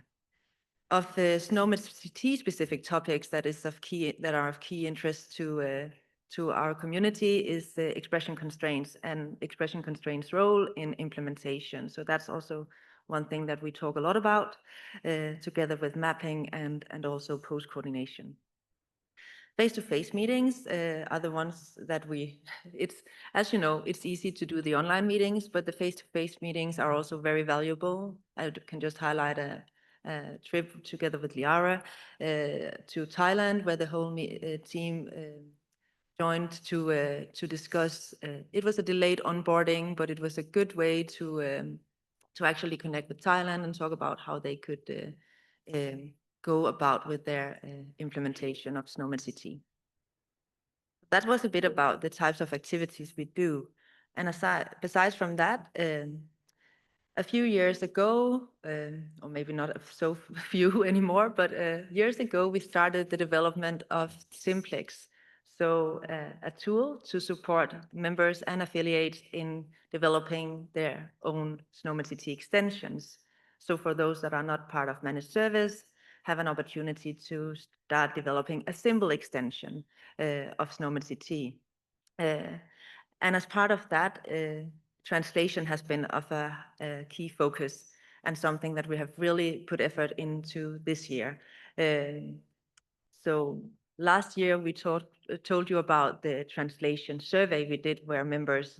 Speaker 16: Of the SNOMED specific topics that are of key interest to our community is the expression constraints and expression constraints role in implementation. So that's also one thing that we talk a lot about together with mapping and also post-coordination. Face-to-face meetings are the ones that as you know, it's easy to do the online meetings, but the face-to-face meetings are also very valuable. I can just highlight a trip together with Liara to Thailand, where the whole team joined to discuss. It was a delayed onboarding, but it was a good way to actually connect with Thailand and talk about how they could go about with their implementation of SNOMED CT. That was a bit about the types of activities we do. And besides from that, a few years ago, or maybe not so few anymore, but years ago, we started the development of Simplex. So a tool to support members and affiliates in developing their own SNOMED CT extensions. So for those that are not part of managed service, have an opportunity to start developing a simple extension of SNOMED CT. And as part of that, translation has been of a key focus and something that we have really put effort into this year. So last year we told you about the translation survey we did, where members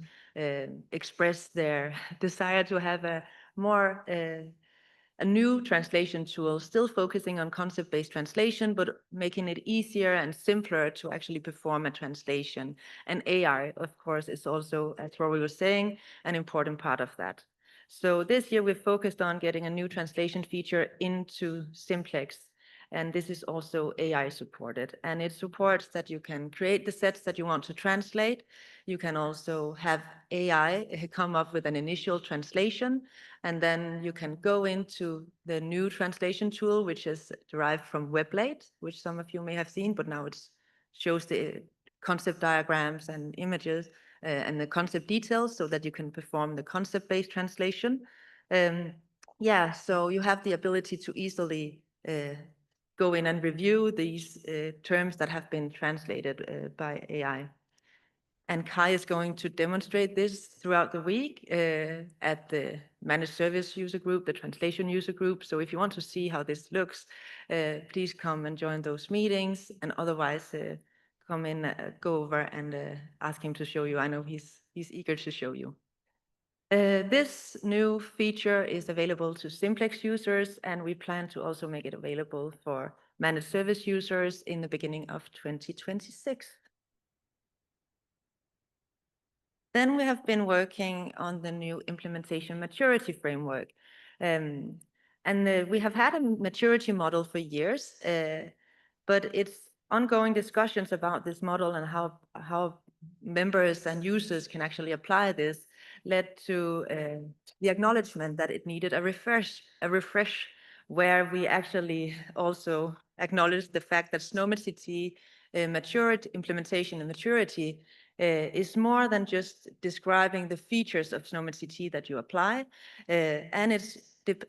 Speaker 16: expressed their desire to have a more a new translation tool, still focusing on concept-based translation, but making it easier and simpler to actually perform a translation. And AI, of course, is also, as Rory was saying, an important part of that. So this year, we've focused on getting a new translation feature into Simplex. And this is also AI supported. And it supports that you can create the sets that you want to translate. You can also have AI come up with an initial translation. And then you can go into the new translation tool, which is derived from Weblate, which some of you may have seen, but now it shows the concept diagrams and images and the concept details so that you can perform the concept-based translation. Yeah, so you have the ability to easily go in and review these terms that have been translated by AI. And Kai is going to demonstrate this throughout the week at the managed service user group, the translation user group. So if you want to see how this looks, please come and join those meetings. And otherwise, come in, go over and ask him to show you. I know he's eager to show you. This new feature is available to Simplex users, and we plan to also make it available for managed service users in the beginning of 2026. Then we have been working on the new implementation maturity framework. And we have had a maturity model for years, but it's ongoing discussions about this model and how members and users can actually apply this led to the acknowledgement that it needed a refresh where we actually also acknowledged the fact that SNOMED CT maturity, implementation and maturity is more than just describing the features of SNOMED CT that you apply, and it's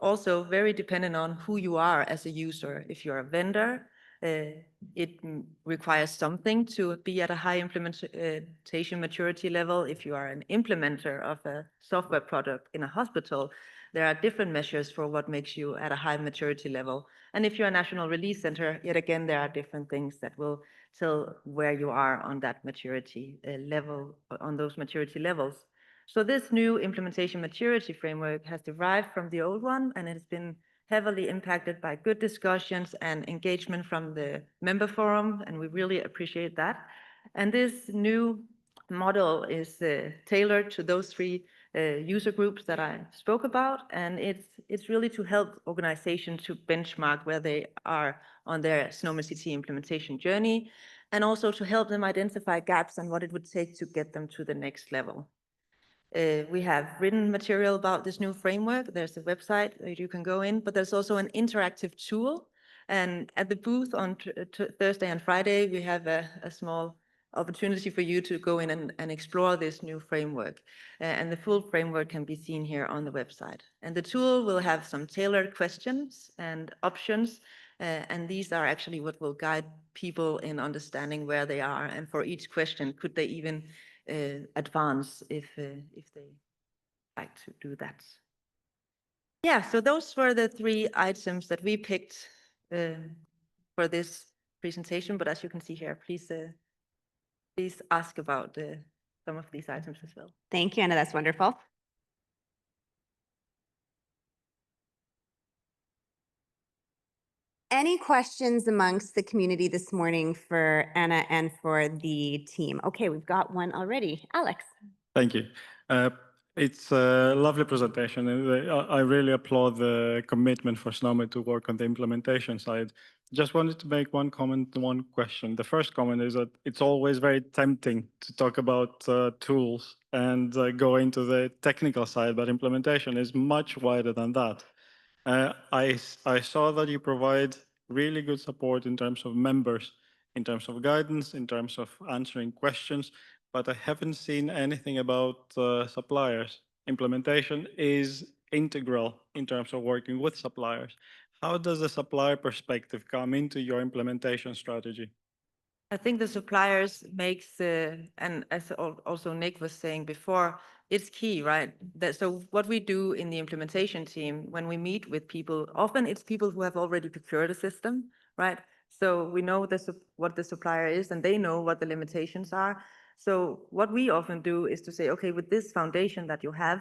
Speaker 16: also very dependent on who you are as a user. If you're a vendor, it requires something to be at a high implementation maturity level. If you are an implementer of a software product in a hospital, there are different measures for what makes you at a high maturity level. And if you're a national release center, yet again, there are different things that will tell where you are on that maturity level, on those maturity levels. So this new implementation maturity framework has derived from the old one, and it has been heavily impacted by good discussions and engagement from the member forum, and we really appreciate that. And this new model is tailored to those three user groups that I spoke about, and it's really to help organizations to benchmark where they are on their SNOMED CT implementation journey, and also to help them identify gaps and what it would take to get them to the next level. We have written material about this new framework. There's a website that you can go in, but there's also an interactive tool. And at the booth on Thursday and Friday, we have a small opportunity for you to go in and explore this new framework. And the full framework can be seen here on the website. And the tool will have some tailored questions and options. And these are actually what will guide people in understanding where they are. And for each question, could they even advance if they like to do that. Yeah, so those were the three items that we picked for this presentation. But as you can see here, please ask about some of these items as well.
Speaker 1: Thank you, Anna. That's wonderful. Any questions amongst the community this morning for Anna and for the team? Okay, we've got one already. Alex.
Speaker 17: Thank you. It's a lovely presentation. And I really applaud the commitment for SNOMED to work on the implementation side. Just wanted to make one comment, one question. The first comment is that it's always very tempting to talk about tools and go into the technical side, but implementation is much wider than that. I saw that you provide really good support in terms of members, in terms of guidance, in terms of answering questions, but I haven't seen anything about suppliers. Implementation is integral in terms of working with suppliers. How does the supplier perspective come into your implementation strategy?
Speaker 16: I think the suppliers makes, and as also Nick was saying before, it's key, right? So what we do in the implementation team, when we meet with people, often it's people who have already procured a system, right? So we know what the supplier is, and they know what the limitations are. So what we often do is to say, okay, with this foundation that you have,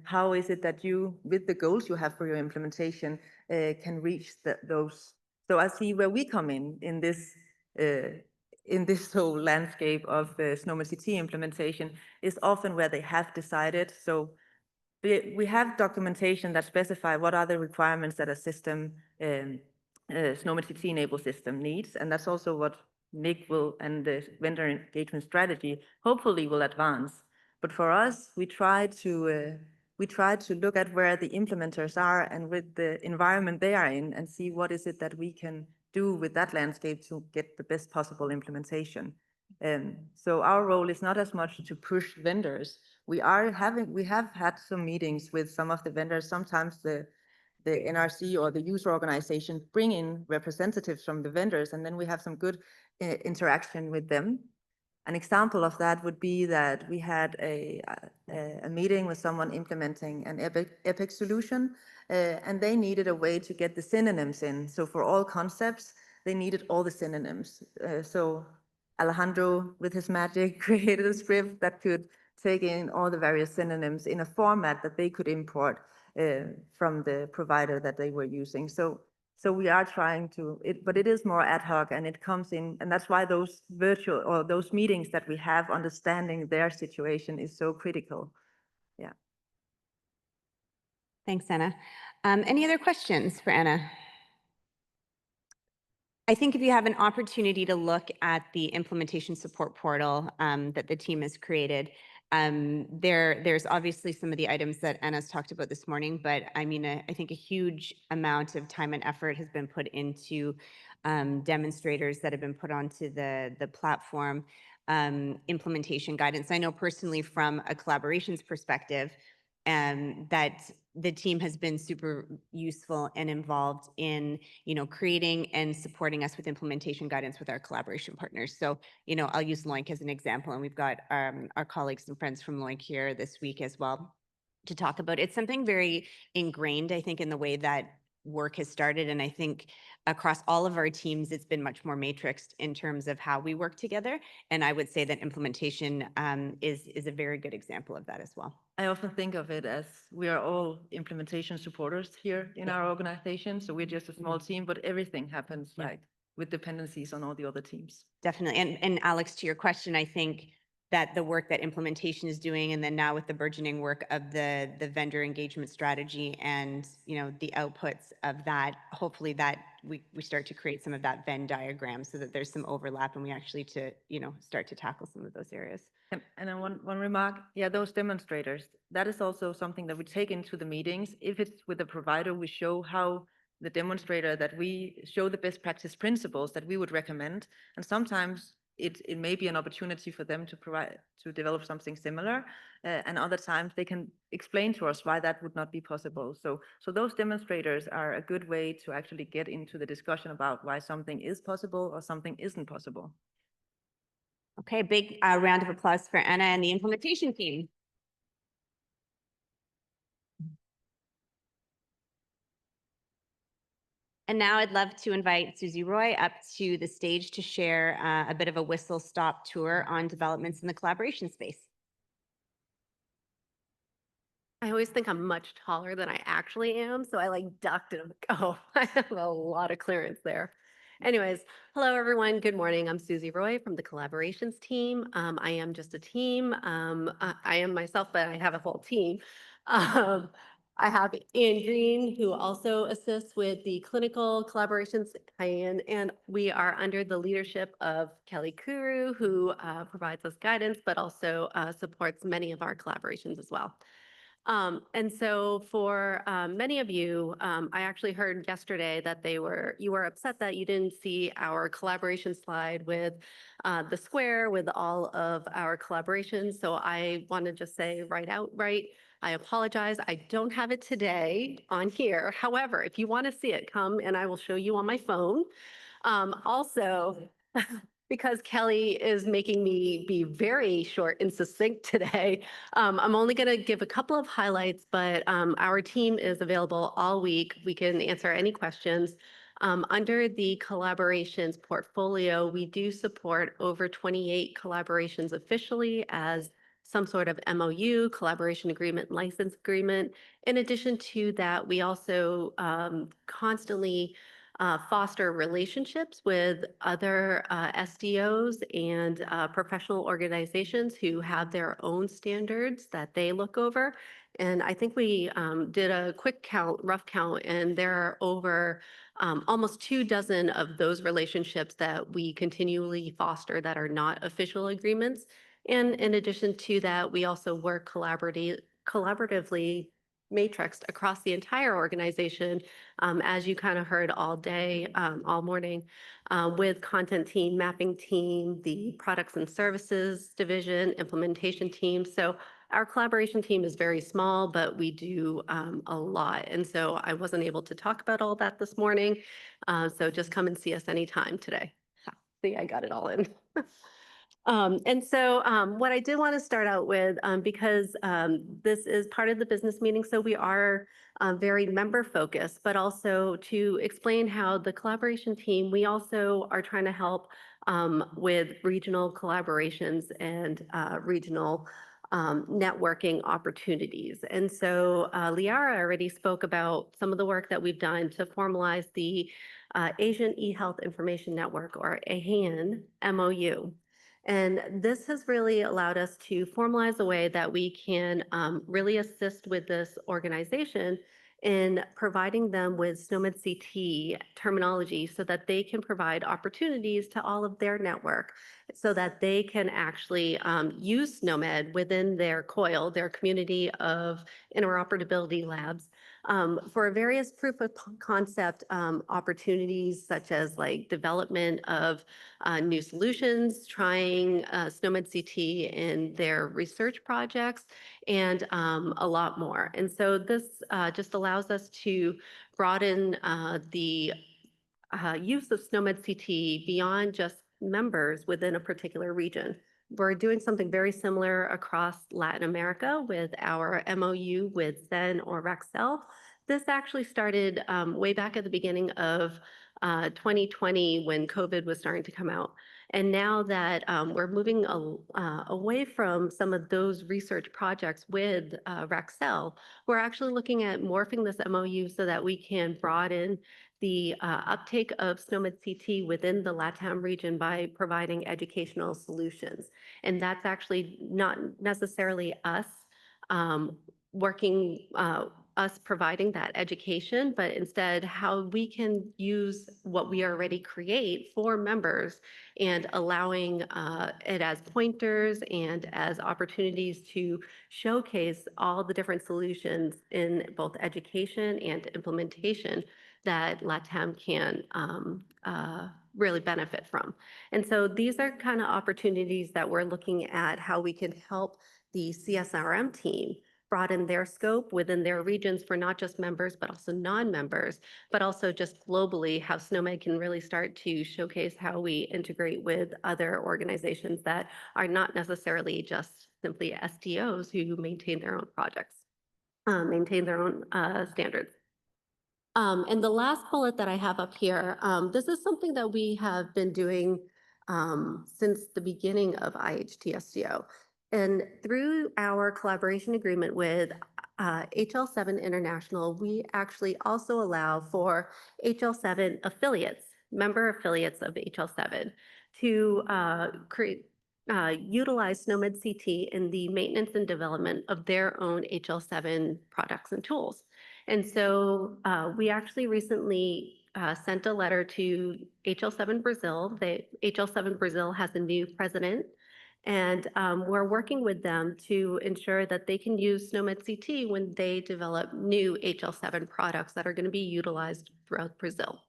Speaker 16: how is it that you, with the goals you have for your implementation, can reach those? So I see where we come in this whole landscape of SNOMED CT implementation is often where they have decided. So we have documentation that specify what are the requirements that a system, SNOMED CT-enabled system needs, and that's also what Nick will, and the vendor engagement strategy, hopefully will advance. But for us, we try to look at where the implementers are and with the environment they are in, and see what is it that we can do with that landscape to get the best possible implementation. So our role is not as much to push vendors. We have had some meetings with some of the vendors. Sometimes the NRC or the user organization bring in representatives from the vendors, and then we have some good interaction with them. An example of that would be that we had a meeting with someone implementing an Epic solution, and they needed a way to get the synonyms in. So for all concepts, they needed all the synonyms. So Alejandro, with his magic, created a script that could take in all the various synonyms in a format that they could import from the provider that they were using. So we are trying to, but it is more ad hoc, and it comes in, and that's why those virtual or those meetings that we have, understanding their situation is so critical. Yeah.
Speaker 1: Thanks, Anna. Any other questions for Anna? I think if you have an opportunity to look at the implementation support portal that the team has created, there's obviously some of the items that Anna's talked about this morning, but I mean, I think a huge amount of time and effort has been put into demonstrators that have been put onto the platform, implementation guidance. I know personally from a collaborations perspective, that the team has been super useful and involved in, creating and supporting us with implementation guidance with our collaboration partners. So, I'll use Loink as an example, and we've got our colleagues and friends from Loink here this week as well to talk about. It's something very ingrained, I think, in the way that work has started. And I think across all of our teams, it's been much more matrixed in terms of how we work together. And I would say that implementation is a very good example of that as well.
Speaker 16: I often think of it as we are all implementation supporters here in our organization. So we're just a small team, but everything happens like with dependencies on all the other teams.
Speaker 1: Definitely. And Alex, to your question, I think that the work that implementation is doing, and then now with the burgeoning work of the vendor engagement strategy and the outputs of that, hopefully that we start to create some of that Venn diagram so that there's some overlap and we actually start to tackle some of those areas.
Speaker 16: And then one remark, those demonstrators, that is also something that we take into the meetings. If it's with a provider, we show how the demonstrator, that we show the best practice principles that we would recommend. And sometimes it may be an opportunity for them to develop something similar. And other times they can explain to us why that would not be possible. So those demonstrators are a good way to actually get into the discussion about why something is possible or something isn't possible.
Speaker 1: Okay, big round of applause for Anna and the implementation team. And now I'd love to invite Susie Roy up to the stage to share a bit of a whistle-stop tour on developments in the collaboration space.
Speaker 18: I always think I'm much taller than I actually am, so I ducked and I'm like, oh, I have a lot of clearance there. Anyways, hello everyone. Good morning. I'm Susie Roy from the collaborations team. I am just a team. I am myself, but I have a whole team. I have Anne Green, who also assists with the clinical collaborations. Hi, Anne. And we are under the leadership of Kelly Kuru, who provides us guidance, but also supports many of our collaborations as well. And so for many of you, I actually heard yesterday that you were upset that you didn't see our collaboration slide with the square with all of our collaborations. So I want to just say outright, I apologize. I don't have it today on here. However, if you want to see it, come and I will show you on my phone. Also, because Kelly is making me be very short and succinct today, I'm only going to give a couple of highlights, but our team is available all week. We can answer any questions. Under the collaborations portfolio, we do support over 28 collaborations officially as some sort of MOU, collaboration agreement, license agreement. In addition to that, we also constantly foster relationships with other SDOs and professional organizations who have their own standards that they look over. And I think we did a quick count, rough count, and there are over almost 24 of those relationships that we continually foster that are not official agreements. And in addition to that, we also work collaboratively matrixed across the entire organization, as you kind of heard all day, all morning, with content team, mapping team, the products and services division, implementation team. So our collaboration team is very small, but we do a lot. And so I wasn't able to talk about all that this morning. So just come and see us anytime today. See, I got it all in. And so what I did want to start out with, because this is part of the business meeting, so we are very member focused, but also to explain how the collaboration team, we also are trying to help with regional collaborations and regional networking opportunities. And so Liara already spoke about some of the work that we've done to formalize the Asian eHealth Information Network, or AHAN MOU. And this has really allowed us to formalize a way that we can really assist with this organization in providing them with SNOMED CT terminology so that they can provide opportunities to all of their network so that they can actually use SNOMED within their COIL, their community of interoperability labs, for various proof of concept opportunities, such as like development of new solutions, trying SNOMED CT in their research projects, and a lot more. And so this just allows us to broaden the use of SNOMED CT beyond just members within a particular region. We're doing something very similar across Latin America with our MOU with Zen or Rexel. This actually started way back at the beginning of 2020 when COVID was starting to come out. And now that we're moving away from some of those research projects with Rexel, we're actually looking at morphing this MOU so that we can broaden the uptake of SNOMED CT within the LATAM region by providing educational solutions. And that's actually not necessarily us us providing that education, but instead how we can use what we already create for members and allowing it as pointers and as opportunities to showcase all the different solutions in both education and implementation that LATAM can really benefit from. And so these are kind of opportunities that we're looking at how we can help the CSRM team broaden their scope within their regions for not just members, but also non-members, but also just globally how SNOMED can really start to showcase how we integrate with other organizations that are not necessarily just simply SDOs who maintain their own projects, maintain their own standards. And the last bullet that I have up here, this is something that we have been doing since the beginning of IHTSDO. And through our collaboration agreement with HL7 International, we actually also allow for HL7 affiliates, member affiliates of HL7, to utilize SNOMED CT in the maintenance and development of their own HL7 products and tools. And so we actually recently sent a letter to HL7 Brazil. HL7 Brazil has a new president, and we're working with them to ensure that they can use SNOMED CT when they develop new HL7 products that are going to be utilized throughout Brazil.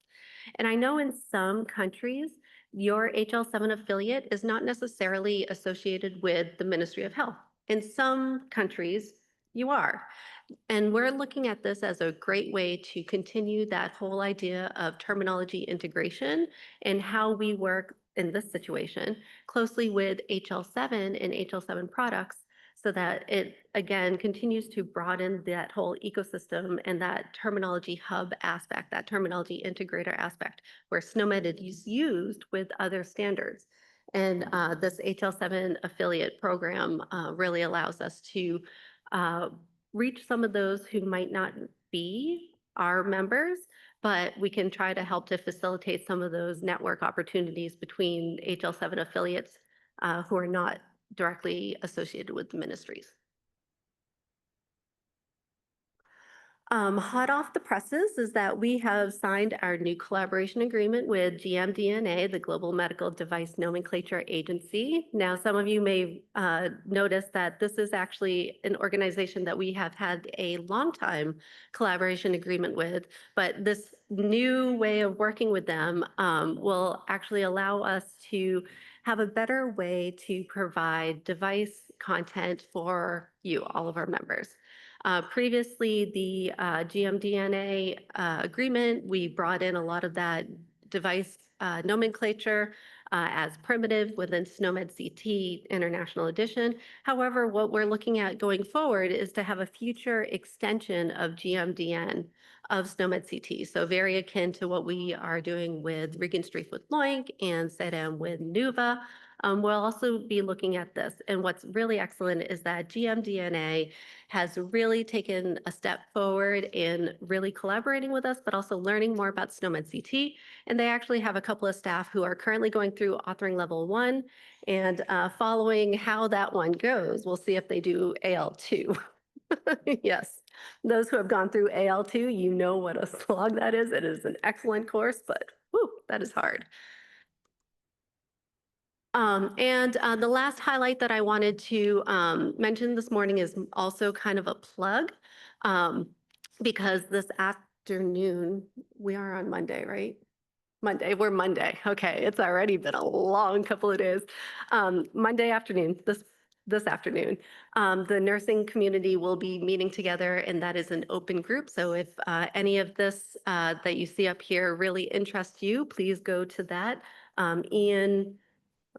Speaker 18: And I know in some countries, your HL7 affiliate is not necessarily associated with the Ministry of Health. In some countries, you are. And we're looking at this as a great way to continue that whole idea of terminology integration and how we work in this situation closely with HL7 and HL7 products so that it, again, continues to broaden that whole ecosystem and that terminology hub aspect, that terminology integrator aspect, where SNOMED is used with other standards. And this HL7 affiliate program really allows us to reach some of those who might not be our members, but we can try to help to facilitate some of those network opportunities between HL7 affiliates who are not directly associated with the ministries. Hot off the presses is that we have signed our new collaboration agreement with GMDNA, the Global Medical Device Nomenclature Agency. Now, some of you may notice that this is actually an organization that we have had a long time collaboration agreement with, but this new way of working with them will actually allow us to have a better way to provide device content for you, all of our members. Previously, the GMDNA agreement, we brought in a lot of that device nomenclature as primitive within SNOMED CT International Edition. However, what we're looking at going forward is to have a future extension of GMDN of SNOMED CT. So very akin to what we are doing with Regenstrief with Loink and SEDAM with NUVA. We'll also be looking at this. And what's really excellent is that GMDNA has really taken a step forward in really collaborating with us, but also learning more about SNOMED CT. And they actually have a couple of staff who are currently going through authoring level 1 and following how that one goes, we'll see if they do AL2. Yes, those who have gone through AL2, you know what a slog that is. It is an excellent course, but whew, that is hard. The last highlight that I wanted to mention this morning is also kind of a plug, because this afternoon, we are on Monday, right? We're Monday. Okay, it's already been a long couple of days. Monday afternoon, this afternoon, the nursing community will be meeting together, and that is an open group. So if any of this that you see up here really interests you, please go to that. Ian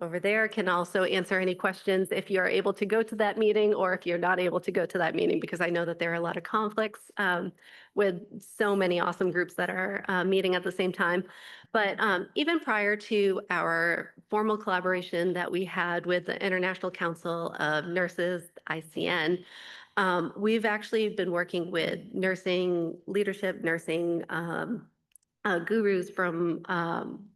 Speaker 18: over there can also answer any questions if you're able to go to that meeting or if you're not able to go to that meeting, because I know that there are a lot of conflicts with so many awesome groups that are meeting at the same time. But even prior to our formal collaboration that we had with the International Council of Nurses, ICN, we've actually been working with nursing leadership, nursing gurus from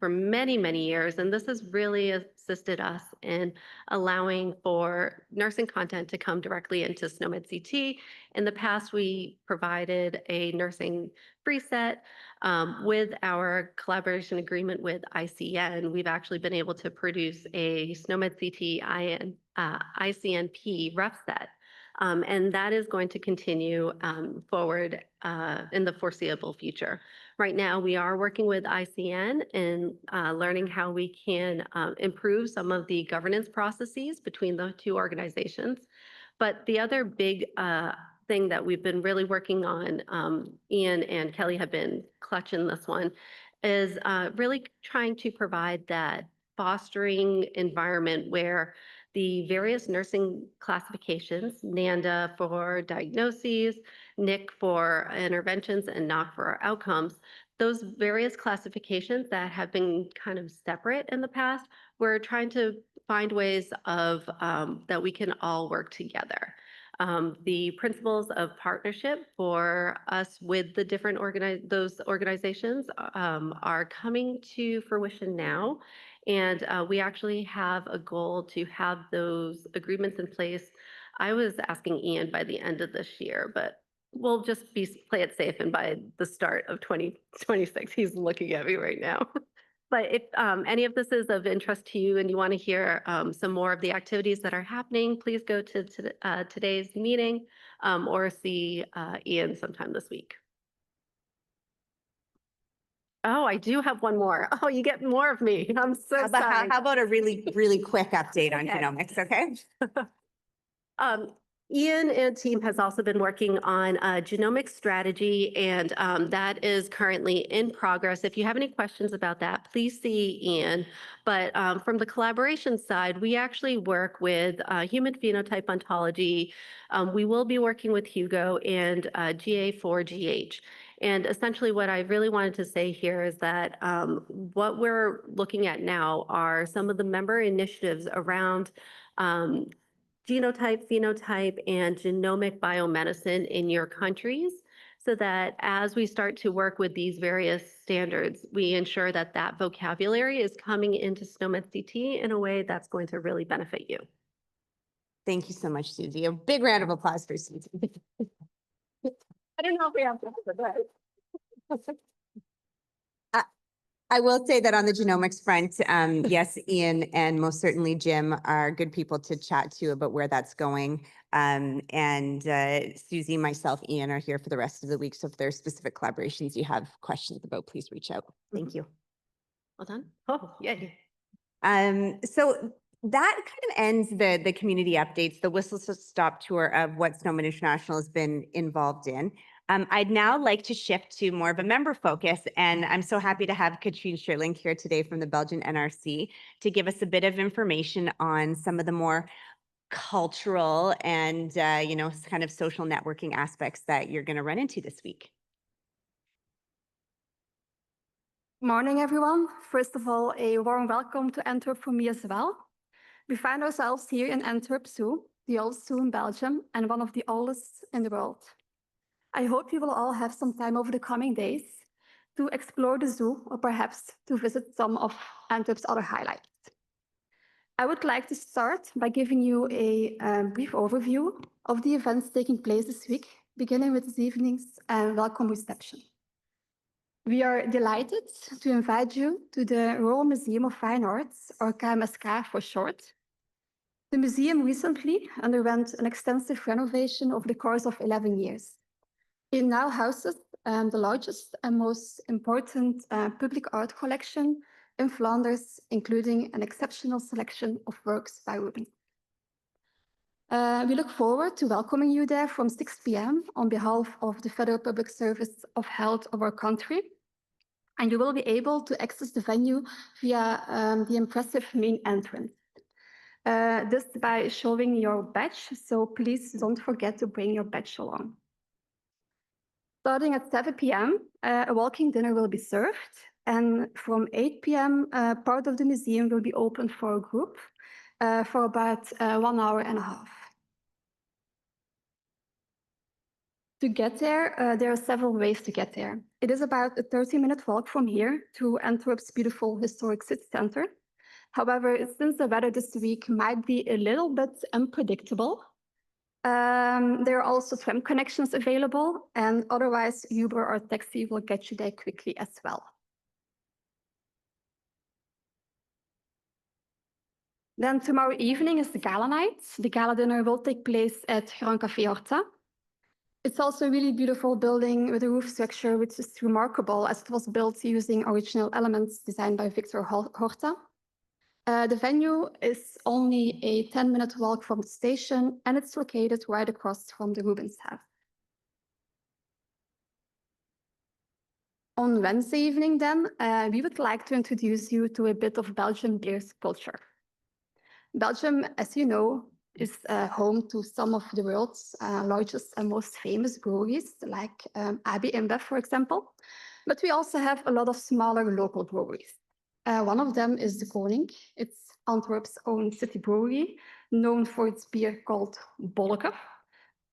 Speaker 18: many, many years. And this has really assisted us in allowing for nursing content to come directly into SNOMED CT. In the past, we provided a nursing preset. With our collaboration agreement with ICN, we've actually been able to produce a SNOMED CT ICNP ref set. And that is going to continue forward in the foreseeable future. Right now, we are working with ICN and learning how we can improve some of the governance processes between the two organizations. But the other big thing that we've been really working on, Ian and Kelly have been clutching this one, is really trying to provide that fostering environment where the various nursing classifications, NANDA for diagnoses, NIC for interventions, and NOC for outcomes, those various classifications that have been kind of separate in the past, we're trying to find ways of that we can all work together. The principles of partnership for us with the different those organizations are coming to fruition now. And we actually have a goal to have those agreements in place. I was asking Ian by the end of this year, but we'll just play it safe. And by the start of 2026, he's looking at me right now. But if any of this is of interest to you and you want to hear some more of the activities that are happening, please go to today's meeting or see Ian sometime this week. Oh, I do have one more. Oh, you get more of me. I'm so sorry.
Speaker 1: How about a really, really quick update on
Speaker 18: Okay.
Speaker 1: genomics, okay?
Speaker 18: Ian and team has also been working on a genomic strategy, and that is currently in progress. If you have any questions about that, please see Ian. But from the collaboration side, we actually work with human phenotype ontology. We will be working with Hugo and GA4GH. And essentially what I really wanted to say here is that what we're looking at now are some of the member initiatives around genotype, phenotype, and genomic biomedicine in your countries, so that as we start to work with these various standards, we ensure that that vocabulary is coming into SNOMED CT in a way that's going to really benefit you.
Speaker 1: Thank you so much, Susie. A big round of applause for Susie. I don't know if we have to, but I will say that on the genomics front, yes, Ian and most certainly Jim are good people to chat to about where that's going. And Susie, myself, Ian are here for the rest of the week. So if there are specific collaborations you have questions about, please reach out.
Speaker 18: Thank you. Well done. Oh, yay.
Speaker 1: So that kind of ends the community updates, the whistle stop tour of what SNOMED International has been involved in. I'd now like to shift to more of a member focus, and I'm so happy to have Katrien Scherling here today from the Belgian NRC to give us a bit of information on some of the more cultural and kind of social networking aspects that you're going to run into this week.
Speaker 19: Morning, everyone. First of all, a warm welcome to Antwerp from me as well. We find ourselves here in Antwerp Zoo, the oldest zoo in Belgium and one of the oldest in the world. I hope you will all have some time over the coming days to explore the zoo or perhaps to visit some of Antwerp's other highlights. I would like to start by giving you a brief overview of the events taking place this week, beginning with this evening's welcome reception. We are delighted to invite you to the Royal Museum of Fine Arts, or KMSK for short. The museum recently underwent an extensive renovation over the course of 11 years. It now houses the largest and most important public art collection in Flanders, including an exceptional selection of works by Rubens. We look forward to welcoming you there from 6 p.m. on behalf of the Federal Public Service of Health of our country. And you will be able to access the venue via the impressive main entrance. This by showing your badge, so please don't forget to bring your badge along. Starting at 7 p.m., a walking dinner will be served, and from 8 p.m., part of the museum will be open for a group for about 1 hour and a half. To get there, there are several ways to get there. It is about a 30-minute walk from here to Antwerp's beautiful historic city center. However, since the weather this week might be a little bit unpredictable, there are also tram connections available, and otherwise Uber or taxi will get you there quickly as well. Then tomorrow evening is the gala night. The gala dinner will take place at Grand Café Horta. It's also a really beautiful building with a roof structure which is remarkable as it was built using original elements designed by Victor Horta. The venue is only a 10-minute walk from the station, and it's located right across from the Rubens house. On Wednesday evening then, we would like to introduce you to a bit of Belgian beer culture. Belgium, as you know, is home to some of the world's largest and most famous breweries, like AB InBev, for example. But we also have a lot of smaller local breweries. One of them is the Koning. It's Antwerp's own city brewery, known for its beer called Bolleke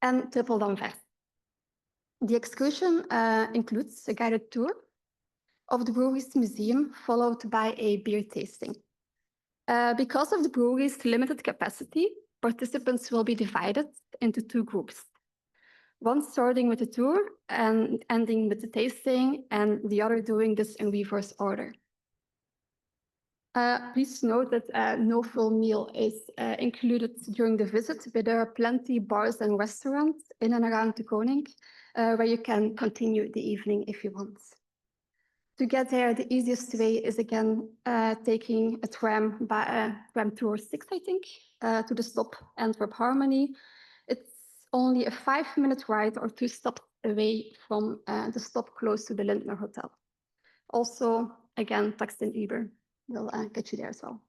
Speaker 19: and Triple d'Anvers. The excursion includes a guided tour of the brewery's museum, followed by a beer tasting. Because of the brewery's limited capacity, participants will be divided into 2 groups. One starting with the tour and ending with the tasting, and the other doing this in reverse order. Please note that no full meal is included during the visit, but there are plenty bars and restaurants in and around the Koning where you can continue the evening if you want. To get there, the easiest way is again taking a tram by tram tour 6, I think, to the stop Antwerp Harmony. It's only a 5-minute ride or 2 stops away from the stop close to the Lindner Hotel. Also, again, taxi and Uber will get you there as well.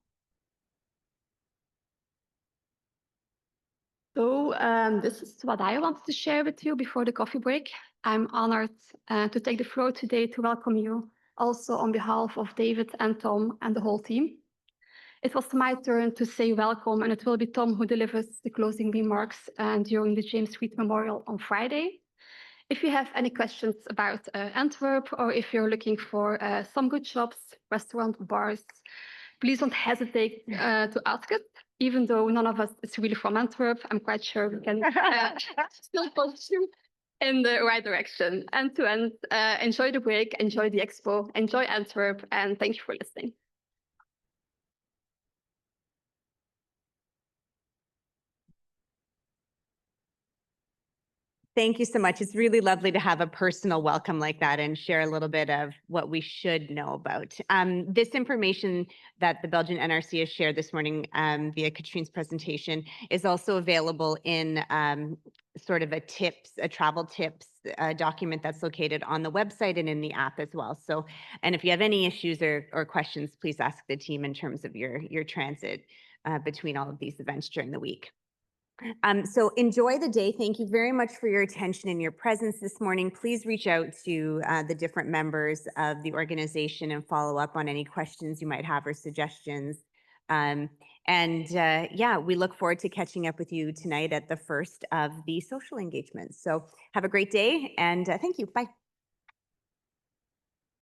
Speaker 19: So this is what I wanted to share with you before the coffee break. I'm honored to take the floor today to welcome you, also on behalf of David and Tom and the whole team. It was my turn to say welcome, and it will be Tom who delivers the closing remarks during the James Reed Memorial on Friday. If you have any questions about Antwerp, or if you're looking for some good shops, restaurants, bars, please don't hesitate to ask it. Even though none of us is really from Antwerp, I'm quite sure we can still point you in the right direction. And to end, enjoy the break, enjoy the expo, enjoy Antwerp, and thank you for listening.
Speaker 1: Thank you so much. It's really lovely to have a personal welcome like that and share a little bit of what we should know about. This information that the Belgian NRC has shared this morning via Katrine's presentation is also available in sort of a travel tips document that's located on the website and in the app as well. So, and if you have any issues or questions, please ask the team in terms of your transit between all of these events during the week. So enjoy the day. Thank you very much for your attention and your presence this morning. Please reach out to the different members of the organization and follow up on any questions you might have or suggestions. Yeah, we look forward to catching up with you tonight at the first of the social engagements. So have a great day and thank you. Bye.